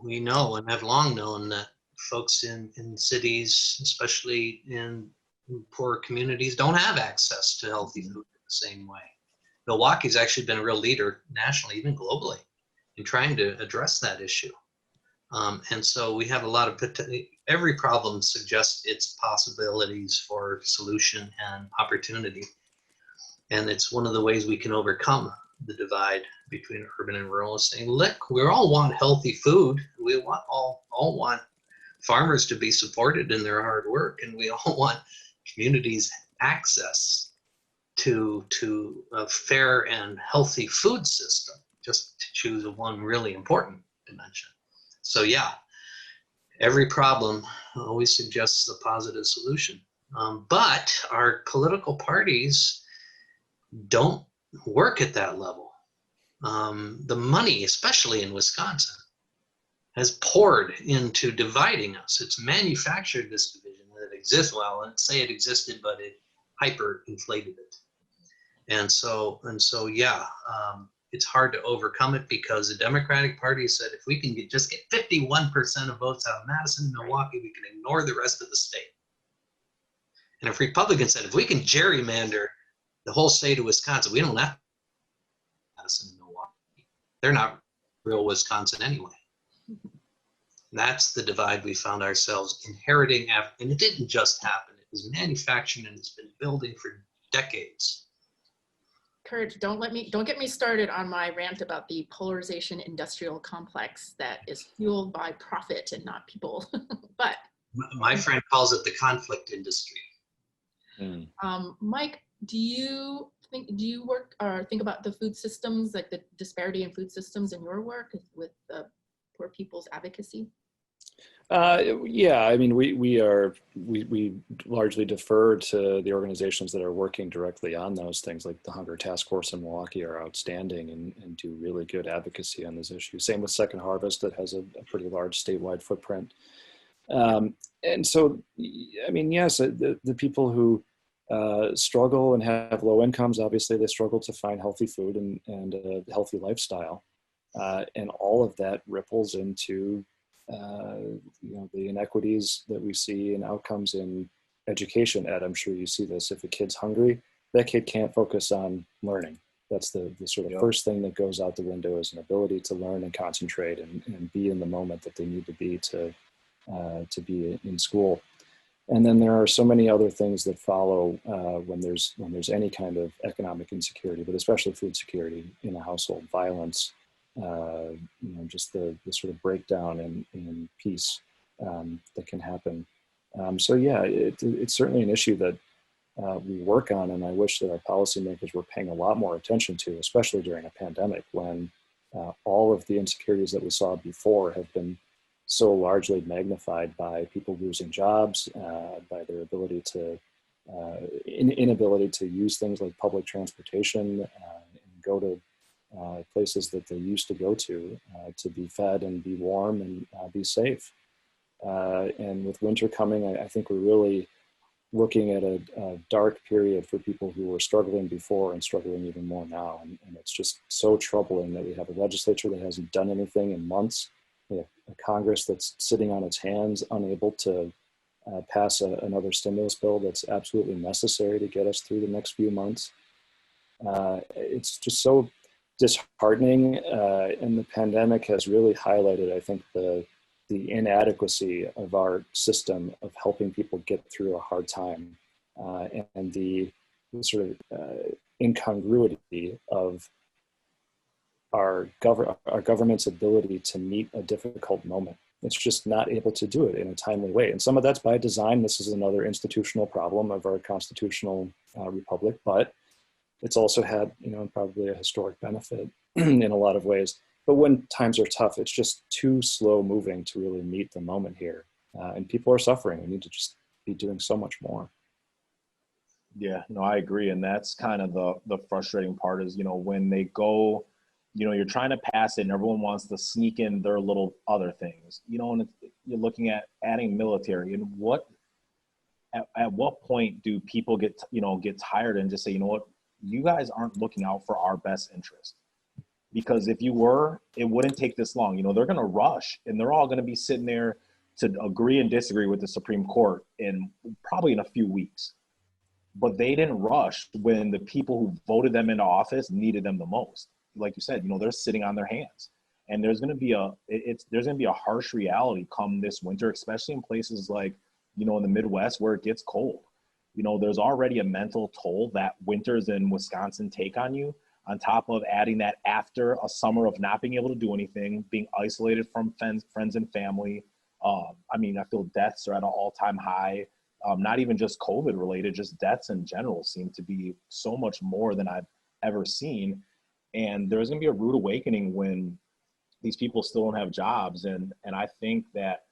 We know and have long known that folks in cities, especially in poor communities, don't have access to healthy food in the same way. Milwaukee's actually been a real leader nationally, even globally, in trying to address that issue. And so we have a lot of, every problem suggests its possibilities for solution and opportunity. And it's one of the ways we can overcome the divide between urban and rural, is saying, look, we all want healthy food. We want all want farmers to be supported in their hard work, and we all want communities access to a fair and healthy food system, just to choose one really important dimension. So yeah, every problem always suggests a positive solution. But our political parties don't work at that level. The money, especially in Wisconsin, has poured into dividing us. It's manufactured this division that exists. Well, let's say it existed, but it hyper-inflated it. And so yeah, it's hard to overcome it, because the Democratic Party said if we can just get 51% of votes out of Madison and Milwaukee, we can ignore the rest of the state. And if Republicans said if we can gerrymander the whole state of Wisconsin, we don't have Madison and Milwaukee. They're not real Wisconsin anyway. That's the divide we found ourselves inheriting after, and it didn't just happen. It was manufactured, and it's been building for decades. Kurt, don't get me started on my rant about the polarization industrial complex that is fueled by profit and not people. But my friend calls it the conflict industry. Mike, do you work or think about the food systems, like the disparity in food systems in your work with poor people's advocacy? Yeah, I mean, we largely defer to the organizations that are working directly on those things, like the Hunger Task Force in Milwaukee are outstanding and do really good advocacy on these issues. Same with Second Harvest, that has a pretty large statewide footprint. And so, I mean, yes, the people who struggle and have low incomes, obviously they struggle to find healthy food and a healthy lifestyle. And all of that ripples into the inequities that we see in outcomes in education. Ed, I'm sure you see this. If a kid's hungry, that kid can't focus on learning. That's the sort of first thing that goes out the window, is an ability to learn and concentrate and be in the moment that they need to be be in school. And then there are so many other things that follow when there's any kind of economic insecurity, but especially food security in a household, violence, just the sort of breakdown in peace that can happen. So yeah, it's certainly an issue that we work on, and I wish that our policymakers were paying a lot more attention to, especially during a pandemic when all of the insecurities that we saw before have been so largely magnified by people losing jobs, by their ability to inability to use things like public transportation and go to places that they used to go to be fed and be warm and be safe. And with winter coming, I think we're really looking at a dark period for people who were struggling before and struggling even more now. And it's just so troubling that we have a legislature that hasn't done anything in months. We have a Congress that's sitting on its hands, unable to pass another stimulus bill that's absolutely necessary to get us through the next few months. It's just so disheartening, and the pandemic has really highlighted, I think, the inadequacy of our system of helping people get through a hard time, and the sort of incongruity of our government's ability to meet a difficult moment. It's just not able to do it in a timely way. And some of that's by design. This is another institutional problem of our constitutional republic, but it's also had, probably a historic benefit in a lot of ways. But when times are tough, it's just too slow moving to really meet the moment here. And people are suffering. We need to just be doing so much more. Yeah, no, I agree. And that's kind of the frustrating part is, when they go, you're trying to pass it and everyone wants to sneak in their little other things, and you're looking at adding military, and at what point do people get tired and just say, you guys aren't looking out for our best interest? Because if you were, it wouldn't take this long. They're going to rush, and they're all going to be sitting there to agree and disagree with the Supreme Court probably in a few weeks. But they didn't rush when the people who voted them into office needed them the most. Like you said, they're sitting on their hands, and there's going to be a harsh reality come this winter, especially in places like, in the Midwest where it gets cold. There's already a mental toll that winters in Wisconsin take on you, on top of adding that after a summer of not being able to do anything, being isolated from friends and family. I feel deaths are at an all-time high. Not even just COVID related, just deaths in general seem to be so much more than I've ever seen. And there's going to be a rude awakening when these people still don't have jobs. And I think that,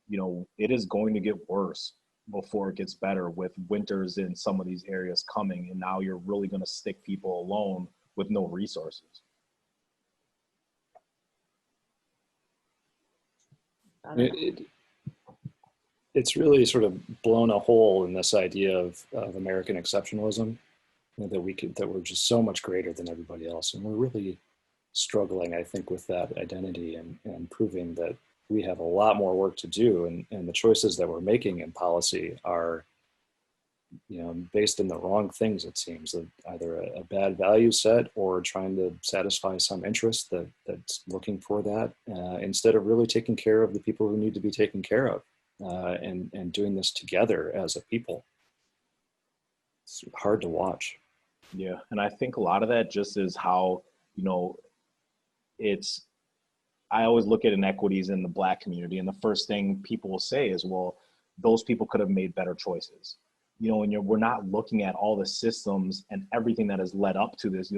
it is going to get worse before it gets better, with winters in some of these areas coming. And now you're really going to stick people alone with no resources. It's really sort of blown a hole in this idea of American exceptionalism, that we're just so much greater than everybody else. And we're really struggling, I think, with that identity and proving that we have a lot more work to do. And the choices that we're making in policy are, based in the wrong things, it seems, either a bad value set or trying to satisfy some interest that's looking for that, instead of really taking care of the people who need to be taken care of, and doing this together as a people. It's hard to watch. Yeah, and I think a lot of that just is how, I always look at inequities in the Black community, and the first thing people will say is, well, those people could have made better choices. And we're not looking at all the systems and everything that has led up to this.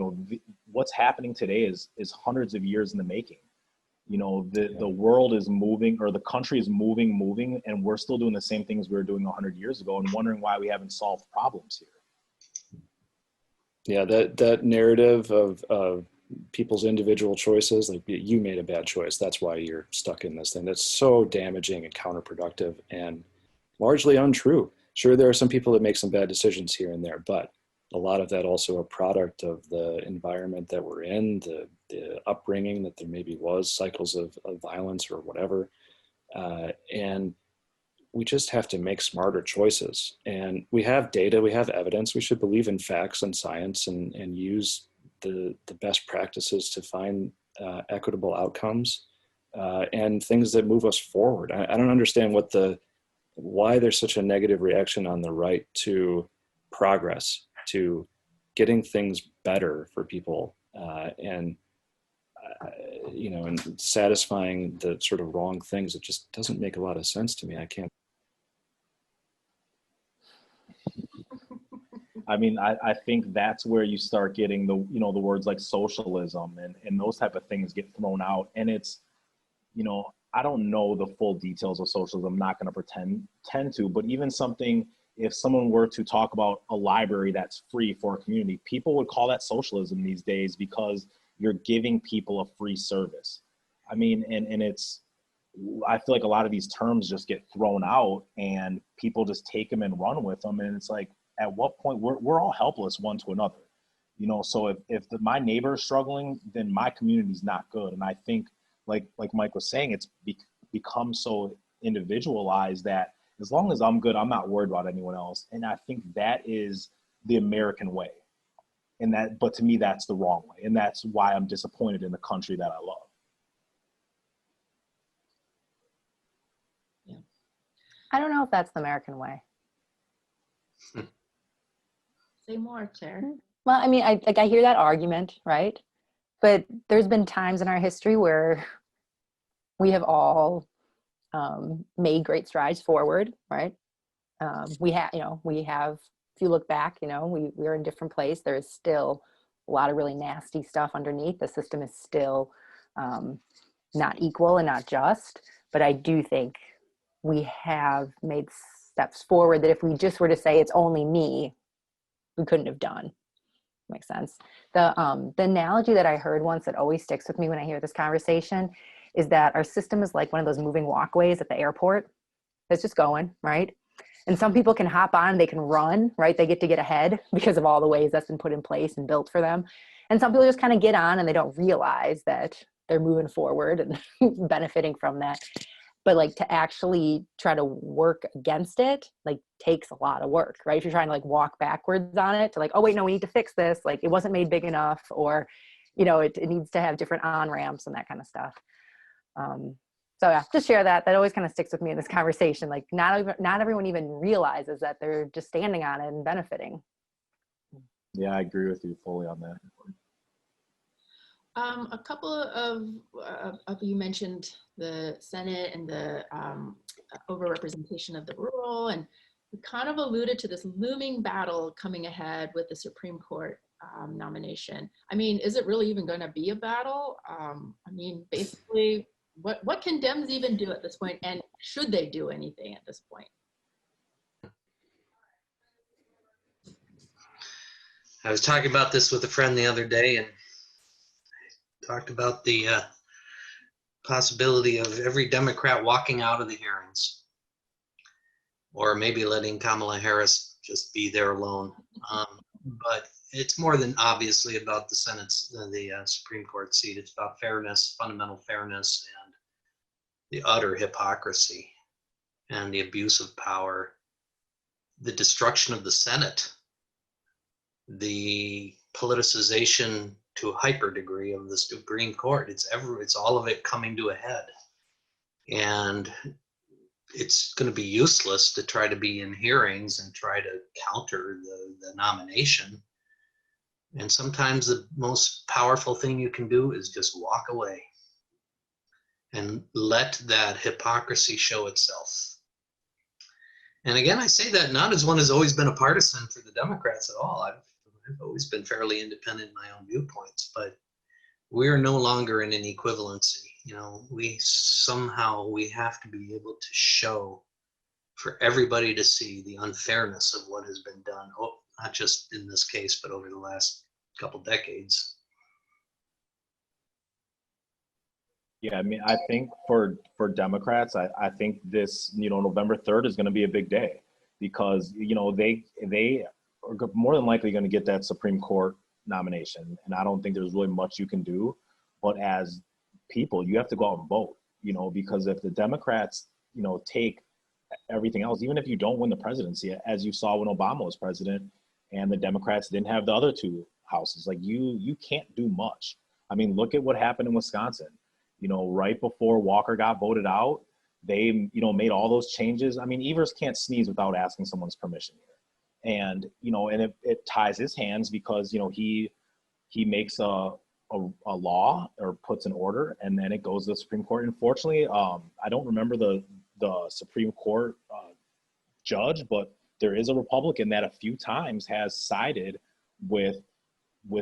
What's happening today is hundreds of years in the making. You know, the world is moving, or the country is moving, and we're still doing the same things we were doing 100 years ago and wondering why we haven't solved problems here. Yeah, that narrative of people's individual choices, like you made a bad choice, that's why you're stuck in this thing, that's so damaging and counterproductive and largely untrue. Sure, there are some people that make some bad decisions here and there, but a lot of that also a product of the environment that we're in, the upbringing that there maybe was, cycles of violence or whatever. And we just have to make smarter choices. And we have data, we have evidence, we should believe in facts and science and use the best practices to find equitable outcomes and things that move us forward. I don't understand why there's such a negative reaction on the right to progress, to getting things better for people, and satisfying the sort of wrong things. It just doesn't make a lot of sense to me. I can't. I mean, I think that's where you start getting the words like socialism and those type of things get thrown out. And it's, I don't know the full details of socialism. I'm not going to pretend to, but even something, if someone were to talk about a library that's free for a community, people would call that socialism these days because you're giving people a free service. I mean, and it's, I feel like a lot of these terms just get thrown out and people just take them and run with them. And it's like, at what point we're all helpless one to another, so if my neighbor is struggling, then my community's not good. And I think like Mike was saying, it's become so individualized that as long as I'm good, I'm not worried about anyone else. And I think that is the American way. But to me, that's the wrong way. And that's why I'm disappointed in the country that I love. Yeah. I don't know if that's the American way. Say more, Claire. Well, I mean, I hear that argument, right? But there's been times in our history where we have all made great strides forward, right? We have, if you look back, we're in a different place. There is still a lot of really nasty stuff underneath. The system is still not equal and not just. But I do think we have made steps forward that if we just were to say it's only me, we couldn't have done. Makes sense. The analogy that I heard once that always sticks with me when I hear this conversation is that our system is like one of those moving walkways at the airport that's just going, right? And some people can hop on, they can run, right? They get ahead because of all the ways that's been put in place and built for them. And some people just kind of get on and they don't realize that they're moving forward and benefiting from that. But like to actually try to work against it, like takes a lot of work, right? If you're trying to like walk backwards on it to like, oh wait, no, we need to fix this. Like it wasn't made big enough, or, it needs to have different on-ramps and that kind of stuff. So yeah, just share that. That always kind of sticks with me in this conversation. Like not everyone even realizes that they're just standing on it and benefiting. Yeah, I agree with you fully on that. A couple of you mentioned the Senate and the overrepresentation of the rural, and we kind of alluded to this looming battle coming ahead with the Supreme Court nomination. I mean, is it really even going to be a battle? I mean, basically, what can Dems even do at this point, and should they do anything at this point? I was talking about this with a friend the other day, and talked about the possibility of every Democrat walking out of the hearings, or maybe letting Kamala Harris just be there alone. But it's more than obviously about the Supreme Court seat. It's about fairness, fundamental fairness, and the utter hypocrisy and the abuse of power, the destruction of the Senate, the politicization to a hyper degree of the Supreme Court. It's all of it coming to a head. And it's going to be useless to try to be in hearings and try to counter the nomination. And sometimes the most powerful thing you can do is just walk away and let that hypocrisy show itself. And again, I say that not as one who's always been a partisan for the Democrats at all. I've always been fairly independent in my own viewpoints, but we're no longer in an equivalency. We have to be able to show for everybody to see the unfairness of what has been done. Not just in this case, but over the last couple decades. Yeah, I mean, I think for Democrats, I think this, November 3rd is going to be a big day because, they are more than likely going to get that Supreme Court nomination. And I don't think there's really much you can do. But as people, you have to go out and vote, because if the Democrats, take everything else, even if you don't win the presidency, as you saw when Obama was president and the Democrats didn't have the other two houses, like you can't do much. I mean, look at what happened in Wisconsin. Right before Walker got voted out, they, made all those changes. I mean, Evers can't sneeze without asking someone's permission here. And, and it ties his hands because, he makes a law or puts an order and then it goes to the Supreme Court. Unfortunately, I don't remember the Supreme Court judge, but there is a Republican that a few times has sided with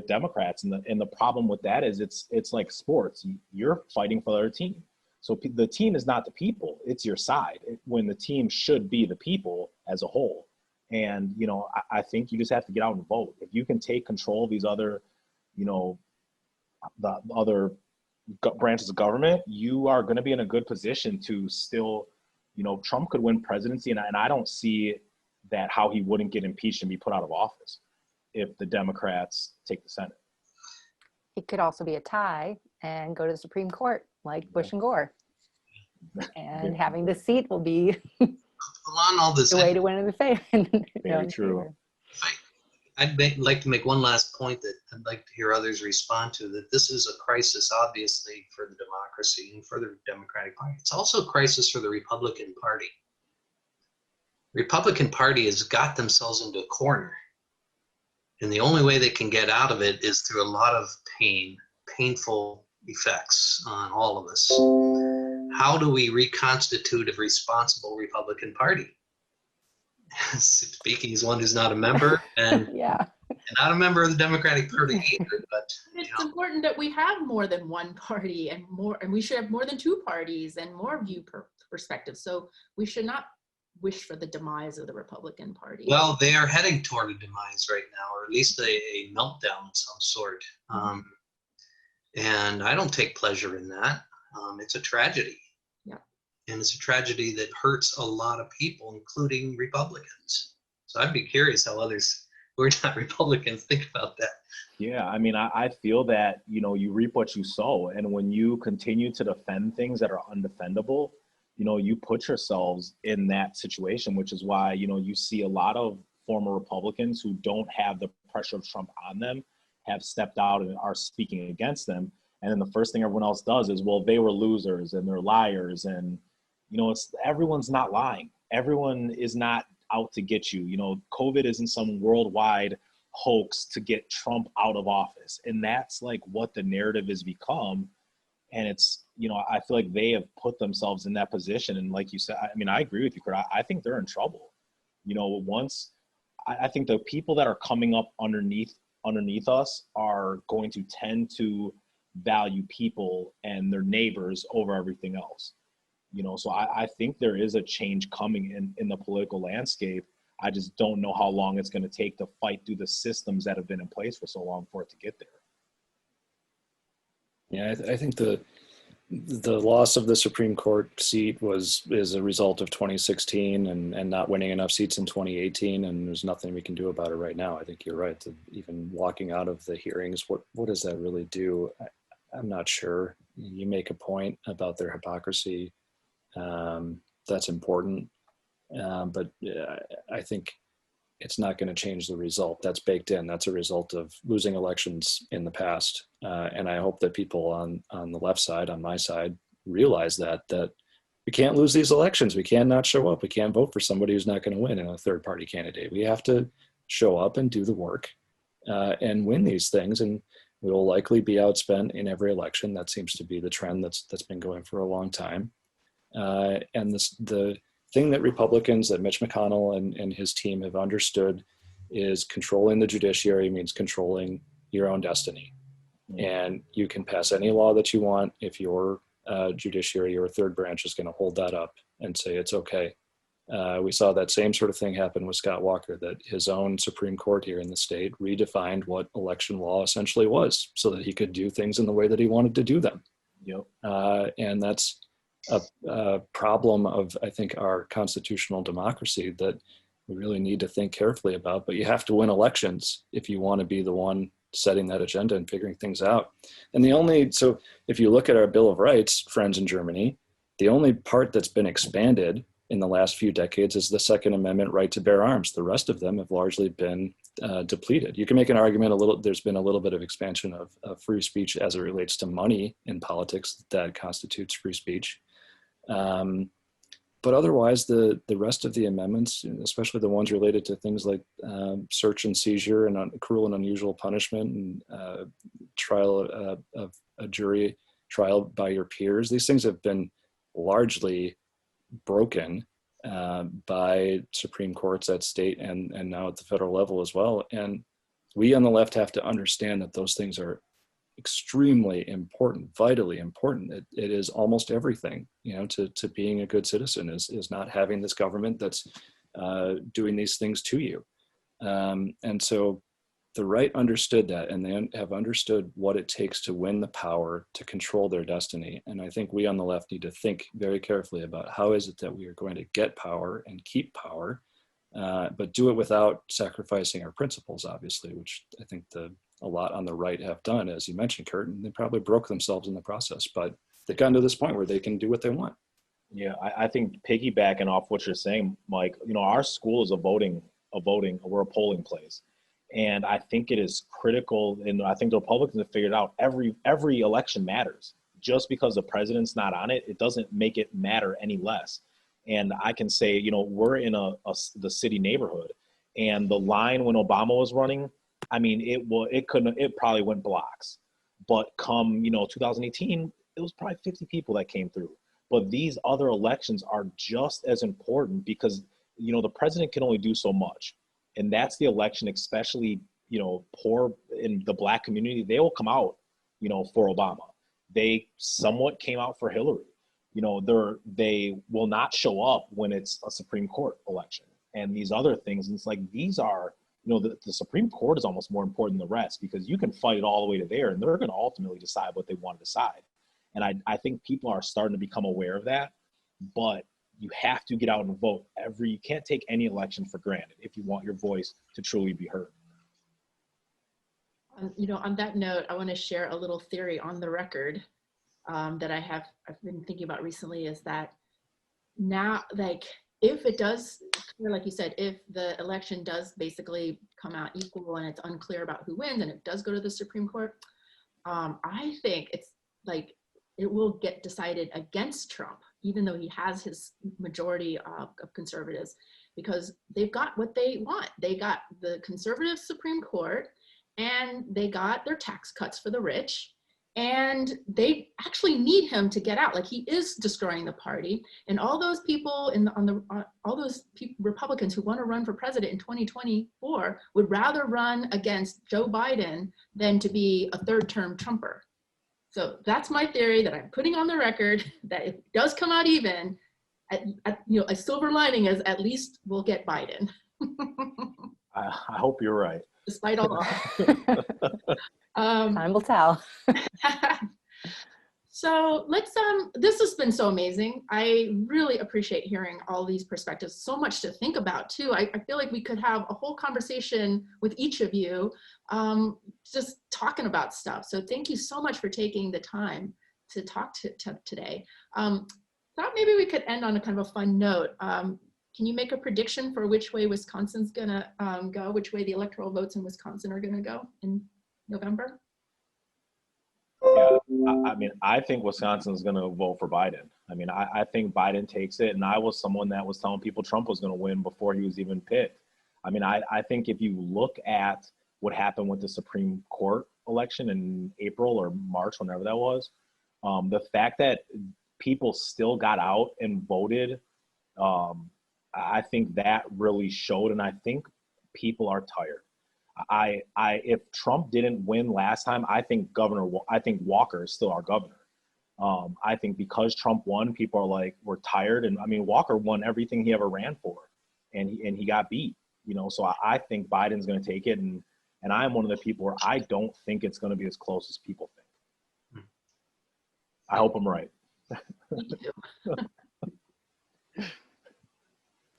Democrats, and the problem with that is it's like sports. You're fighting for the other team, so the team is not the people; it's your side. When the team should be the people as a whole, and I think you just have to get out and vote. If you can take control of these other, the other branches of government, you are going to be in a good position to still, Trump could win presidency, and I don't see that how he wouldn't get impeached and be put out of office if the Democrats take the Senate. It could also be a tie and go to the Supreme Court like Bush and Gore. And having the seat will be On all this, the way to win in the favor. Very true. I'd like to make one last point that I'd like to hear others respond to, that this is a crisis, obviously, for the democracy and for the Democratic Party. It's also a crisis for the Republican Party. The Republican Party has got themselves into a corner. And the only way they can get out of it is through a lot of painful effects on all of us. How do we reconstitute a responsible Republican Party? Speaking as one who's not a member and, yeah. and not a member of the Democratic Party either, but it's important that we have more than one party and we should have more than two parties and more perspectives. So we should not wish for the demise of the Republican Party. Well, they are heading toward a demise right now, or at least a meltdown of some sort. And I don't take pleasure in that. It's a tragedy. Yeah. And it's a tragedy that hurts a lot of people, including Republicans. So I'd be curious how others who are not Republicans think about that. Yeah, I mean, I feel that, you reap what you sow. And when you continue to defend things that are undefendable, you put yourselves in that situation, which is why, you see a lot of former Republicans who don't have the pressure of Trump on them have stepped out and are speaking against them. And then the first thing everyone else does is, well, they were losers and they're liars. And, everyone's not lying. Everyone is not out to get you. COVID isn't some worldwide hoax to get Trump out of office. And that's like what the narrative has become. And it's, I feel like they have put themselves in that position. And like you said, I mean, I agree with you, Kurt. I think they're in trouble. I think the people that are coming up underneath us are going to tend to value people and their neighbors over everything else. So I think there is a change coming in the political landscape. I just don't know how long it's going to take to fight through the systems that have been in place for so long for it to get there. Yeah, I think the loss of the Supreme Court seat is a result of 2016 and not winning enough seats in 2018, and there's nothing we can do about it right now. I think you're right. Even walking out of the hearings, what does that really do? I'm not sure. You make a point about their hypocrisy. That's important, but I think it's not going to change the result. That's baked in. That's a result of losing elections in the past. And I hope that people on the left side, on my side, realize that we can't lose these elections. We can't not show up. We can't vote for somebody who's not going to win in a third party candidate. We have to show up and do the work and win these things. And we will likely be outspent in every election. That seems to be the trend that's been going for a long time. And the thing that Republicans, that Mitch McConnell and his team have understood is controlling the judiciary means controlling your own destiny. And you can pass any law that you want if your judiciary or third branch is going to hold that up and say it's okay. We saw that same sort of thing happen with Scott Walker, that his own Supreme Court here in the state redefined what election law essentially was so that he could do things in the way that he wanted to do them. Yep. And that's a problem of, I think, our constitutional democracy that we really need to think carefully about. But you have to win elections if you want to be the one setting that agenda and figuring things out. And so if you look at our Bill of Rights, friends in Germany, the only part that's been expanded in the last few decades is the Second Amendment right to bear arms. The rest of them have largely been depleted. You can make an argument there's been a little bit of expansion of free speech as it relates to money in politics that constitutes free speech. But otherwise, the rest of the amendments, especially the ones related to things like search and seizure and cruel and unusual punishment and trial of a jury trial by your peers, these things have been largely broken by Supreme Courts at state and now at the federal level as well. And we on the left have to understand that those things are extremely important, vitally important. It is almost everything, to being a good citizen is not having this government that's doing these things to you. And so the right understood that, and they have understood what it takes to win the power to control their destiny. And I think we on the left need to think very carefully about how is it that we are going to get power and keep power, but do it without sacrificing our principles, obviously, which I think a lot on the right have done, as you mentioned, Kurt, and they probably broke themselves in the process, but they've gotten to this point where they can do what they want. Yeah, I think piggybacking off what you're saying, Mike, our school is we're a polling place. And I think it is critical, and I think the Republicans have figured out every election matters. Just because the president's not on it, it doesn't make it matter any less. And I can say, we're in the city neighborhood, and the line when Obama was running, I mean, it probably went blocks. But come, 2018, it was probably 50 people that came through. But these other elections are just as important because, the president can only do so much. And that's the election, especially, poor in the Black community, they will come out, for Obama. They somewhat came out for Hillary. They will not show up when it's a Supreme Court election and these other things. And it's like, these are, the Supreme Court is almost more important than the rest because you can fight it all the way to there and they're going to ultimately decide what they want to decide. And I think people are starting to become aware of that, but you have to get out and vote you can't take any election for granted if you want your voice to truly be heard. On that note, I want to share a little theory on the record that I've been thinking about recently is that now, if it does, like you said, if the election does basically come out equal and it's unclear about who wins and it does go to the Supreme Court, I think it's it will get decided against Trump, even though he has his majority of conservatives, because they've got what they want. They got the conservative Supreme Court and they got their tax cuts for the rich. And they actually need him to get out. He is destroying the party. And all those people Republicans who want to run for president in 2024 would rather run against Joe Biden than to be a third-term Trumper. So that's my theory that I'm putting on the record, that if it does come out even, a silver lining is at least we'll get Biden. I hope you're right. Despite all odds. Time will tell. So let's, this has been so amazing. I really appreciate hearing all these perspectives. So much to think about too. I feel like we could have a whole conversation with each of you, just talking about stuff. So thank you so much for taking the time to talk today. Thought maybe we could end on a kind of a fun note. Can you make a prediction for which way Wisconsin's gonna go, which way the electoral votes in Wisconsin are gonna go in November? Yeah, I think Wisconsin is going to vote for Biden. I think Biden takes it, and I was someone that was telling people Trump was going to win before he was even picked. I think if you look at what happened with the Supreme Court election in April or March, whenever that was, the fact that people still got out and voted, I think that really showed, and I think people are tired. If Trump didn't win last time, I think Walker is still our governor. I think because Trump won, people are like, we're tired. And I mean, Walker won everything he ever ran for, and he got beat, so I think Biden's going to take it. And I'm one of the people where I don't think it's going to be as close as people think. I hope I'm right.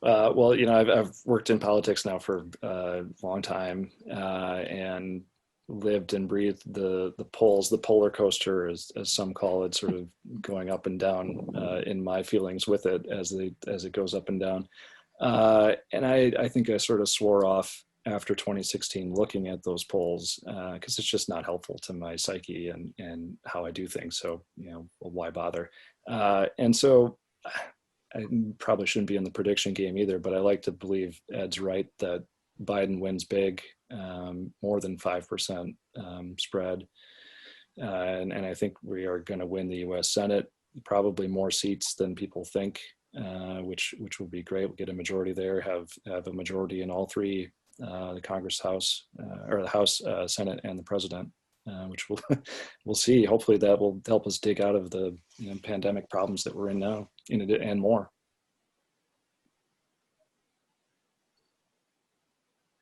Well, I've worked in politics now for a long time, and lived and breathed the polls, the polar coaster, as some call it, sort of going up and down in my feelings with it as it goes up and down. And I think I sort of swore off after 2016 looking at those polls because it's just not helpful to my psyche and how I do things. So, well, why bother? And so I probably shouldn't be in the prediction game either, but I like to believe Ed's right that Biden wins big, more than 5% spread. And I think we are going to win the U.S. Senate, probably more seats than people think, which will be great. We'll get a majority there, have a majority in all three, the Congress, House, or the House, Senate, and the President, which we'll see. Hopefully that will help us dig out of the pandemic problems that we're in now, and more.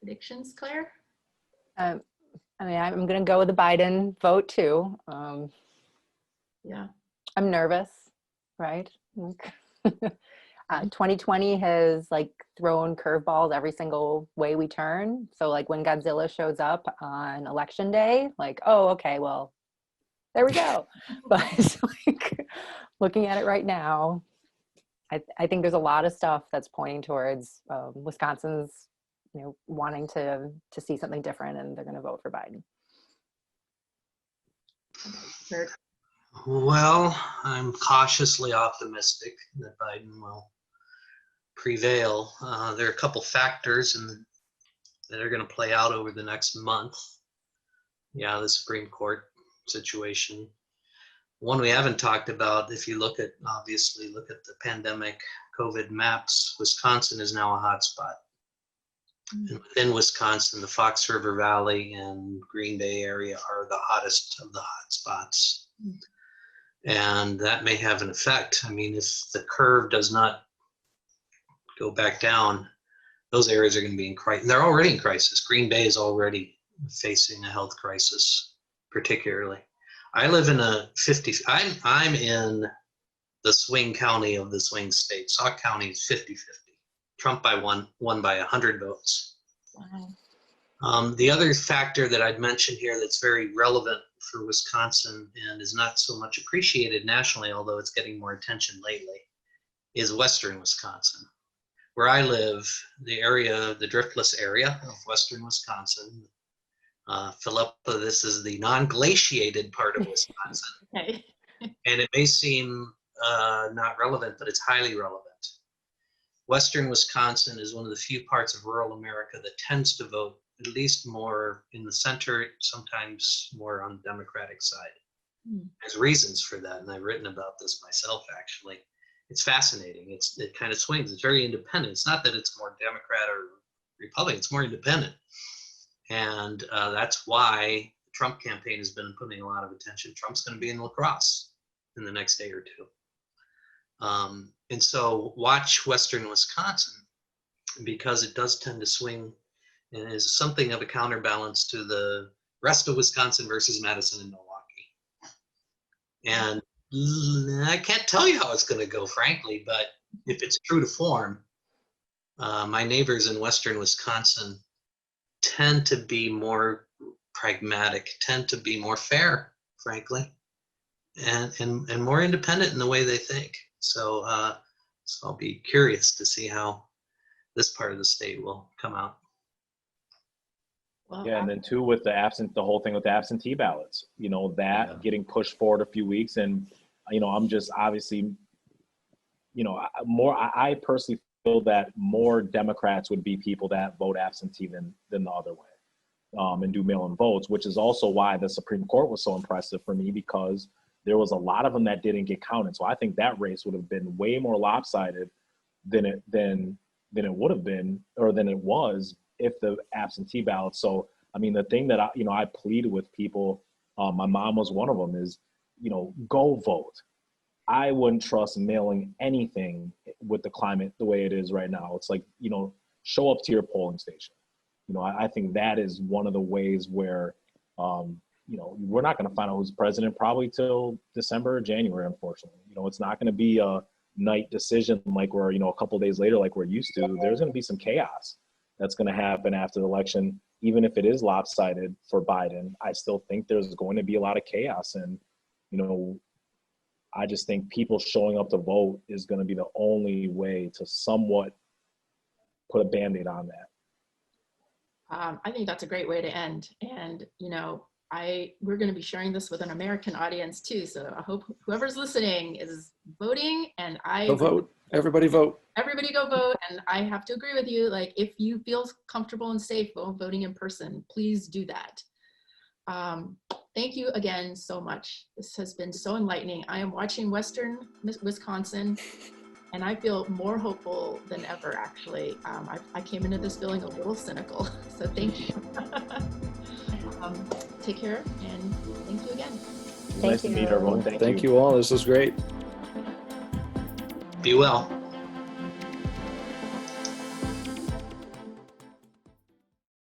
Predictions, Claire? I mean, I'm going to go with the Biden vote too. Yeah. I'm nervous, right? 2020 has thrown curveballs every single way we turn. So when Godzilla shows up on election day, oh, okay, well, there we go. But looking at it right now, I think there's a lot of stuff that's pointing towards Wisconsin's, wanting to see something different, and they're going to vote for Biden. Well, I'm cautiously optimistic that Biden will prevail. There are a couple factors that are going to play out over the next month. Yeah, the Supreme Court situation. One we haven't talked about, if you look at the pandemic COVID maps, Wisconsin is now a hotspot. And within Wisconsin, the Fox River Valley and Green Bay area are the hottest of the hot spots. And that may have an effect. I mean, if the curve does not go back down, those areas are going to be in crisis. They're already in crisis. Green Bay is already facing a health crisis, particularly. I live in I'm in the swing county of the swing state. Sauk County is 50-50. Trump won by 100 votes. Wow. The other factor that I'd mention here that's very relevant for Wisconsin and is not so much appreciated nationally, although it's getting more attention lately, is western Wisconsin. Where I live, the driftless area of western Wisconsin, Philippa, this is the non-glaciated part of Wisconsin. Okay. And it may seem not relevant, but it's highly relevant. Western Wisconsin is one of the few parts of rural America that tends to vote at least more in the center, sometimes more on the Democratic side. There's reasons for that, and I've written about this myself, actually. It's fascinating. It kind of swings. It's very independent. It's not that it's more Democrat or Republican. It's more independent. And that's why the Trump campaign has been putting a lot of attention. Trump's going to be in La Crosse in the next day or two. And so watch western Wisconsin, because it does tend to swing and is something of a counterbalance to the rest of Wisconsin versus Madison and Milwaukee. And I can't tell you how it's going to go, frankly, but if it's true to form, my neighbors in western Wisconsin tend to be more pragmatic, tend to be more fair, frankly, and more independent in the way they think. So I'll be curious to see how this part of the state will come out. Well, Yeah, and then too with the whole thing with the absentee ballots, getting pushed forward a few weeks, and I'm just obviously, I personally feel that more Democrats would be people that vote absentee than the other way, and do mail-in votes, which is also why the Supreme Court was so impressive for me, because there was a lot of them that didn't get counted. So I think that race would have been way more lopsided than it would have been, or than it was, if the absentee ballots. So I mean, the thing that I plead with people, my mom was one of them, is, go vote. I wouldn't trust mailing anything with the climate the way it is right now. It's like, show up to your polling station. I think that is one of the ways where, we're not going to find out who's president probably till December or January, unfortunately. It's not going to be a night decision like we're, a couple of days later like we're used to. There's going to be some chaos that's going to happen after the election. Even if it is lopsided for Biden, I still think there's going to be a lot of chaos. And, I just think people showing up to vote is going to be the only way to somewhat put a Band-Aid on that. I think that's a great way to end. And, we're going to be sharing this with an American audience too. So I hope whoever's listening is voting, and Go vote. Everybody vote. Everybody go vote. And I have to agree with you. Like, if you feel comfortable and safe voting in person, please do that. Thank you again so much. This has been so enlightening. I am watching Western Wisconsin, and I feel more hopeful than ever, actually. I came into this feeling a little cynical, so thank you. Take care, and thank you again. Nice to meet everyone. Thank you all. This was great. Be well.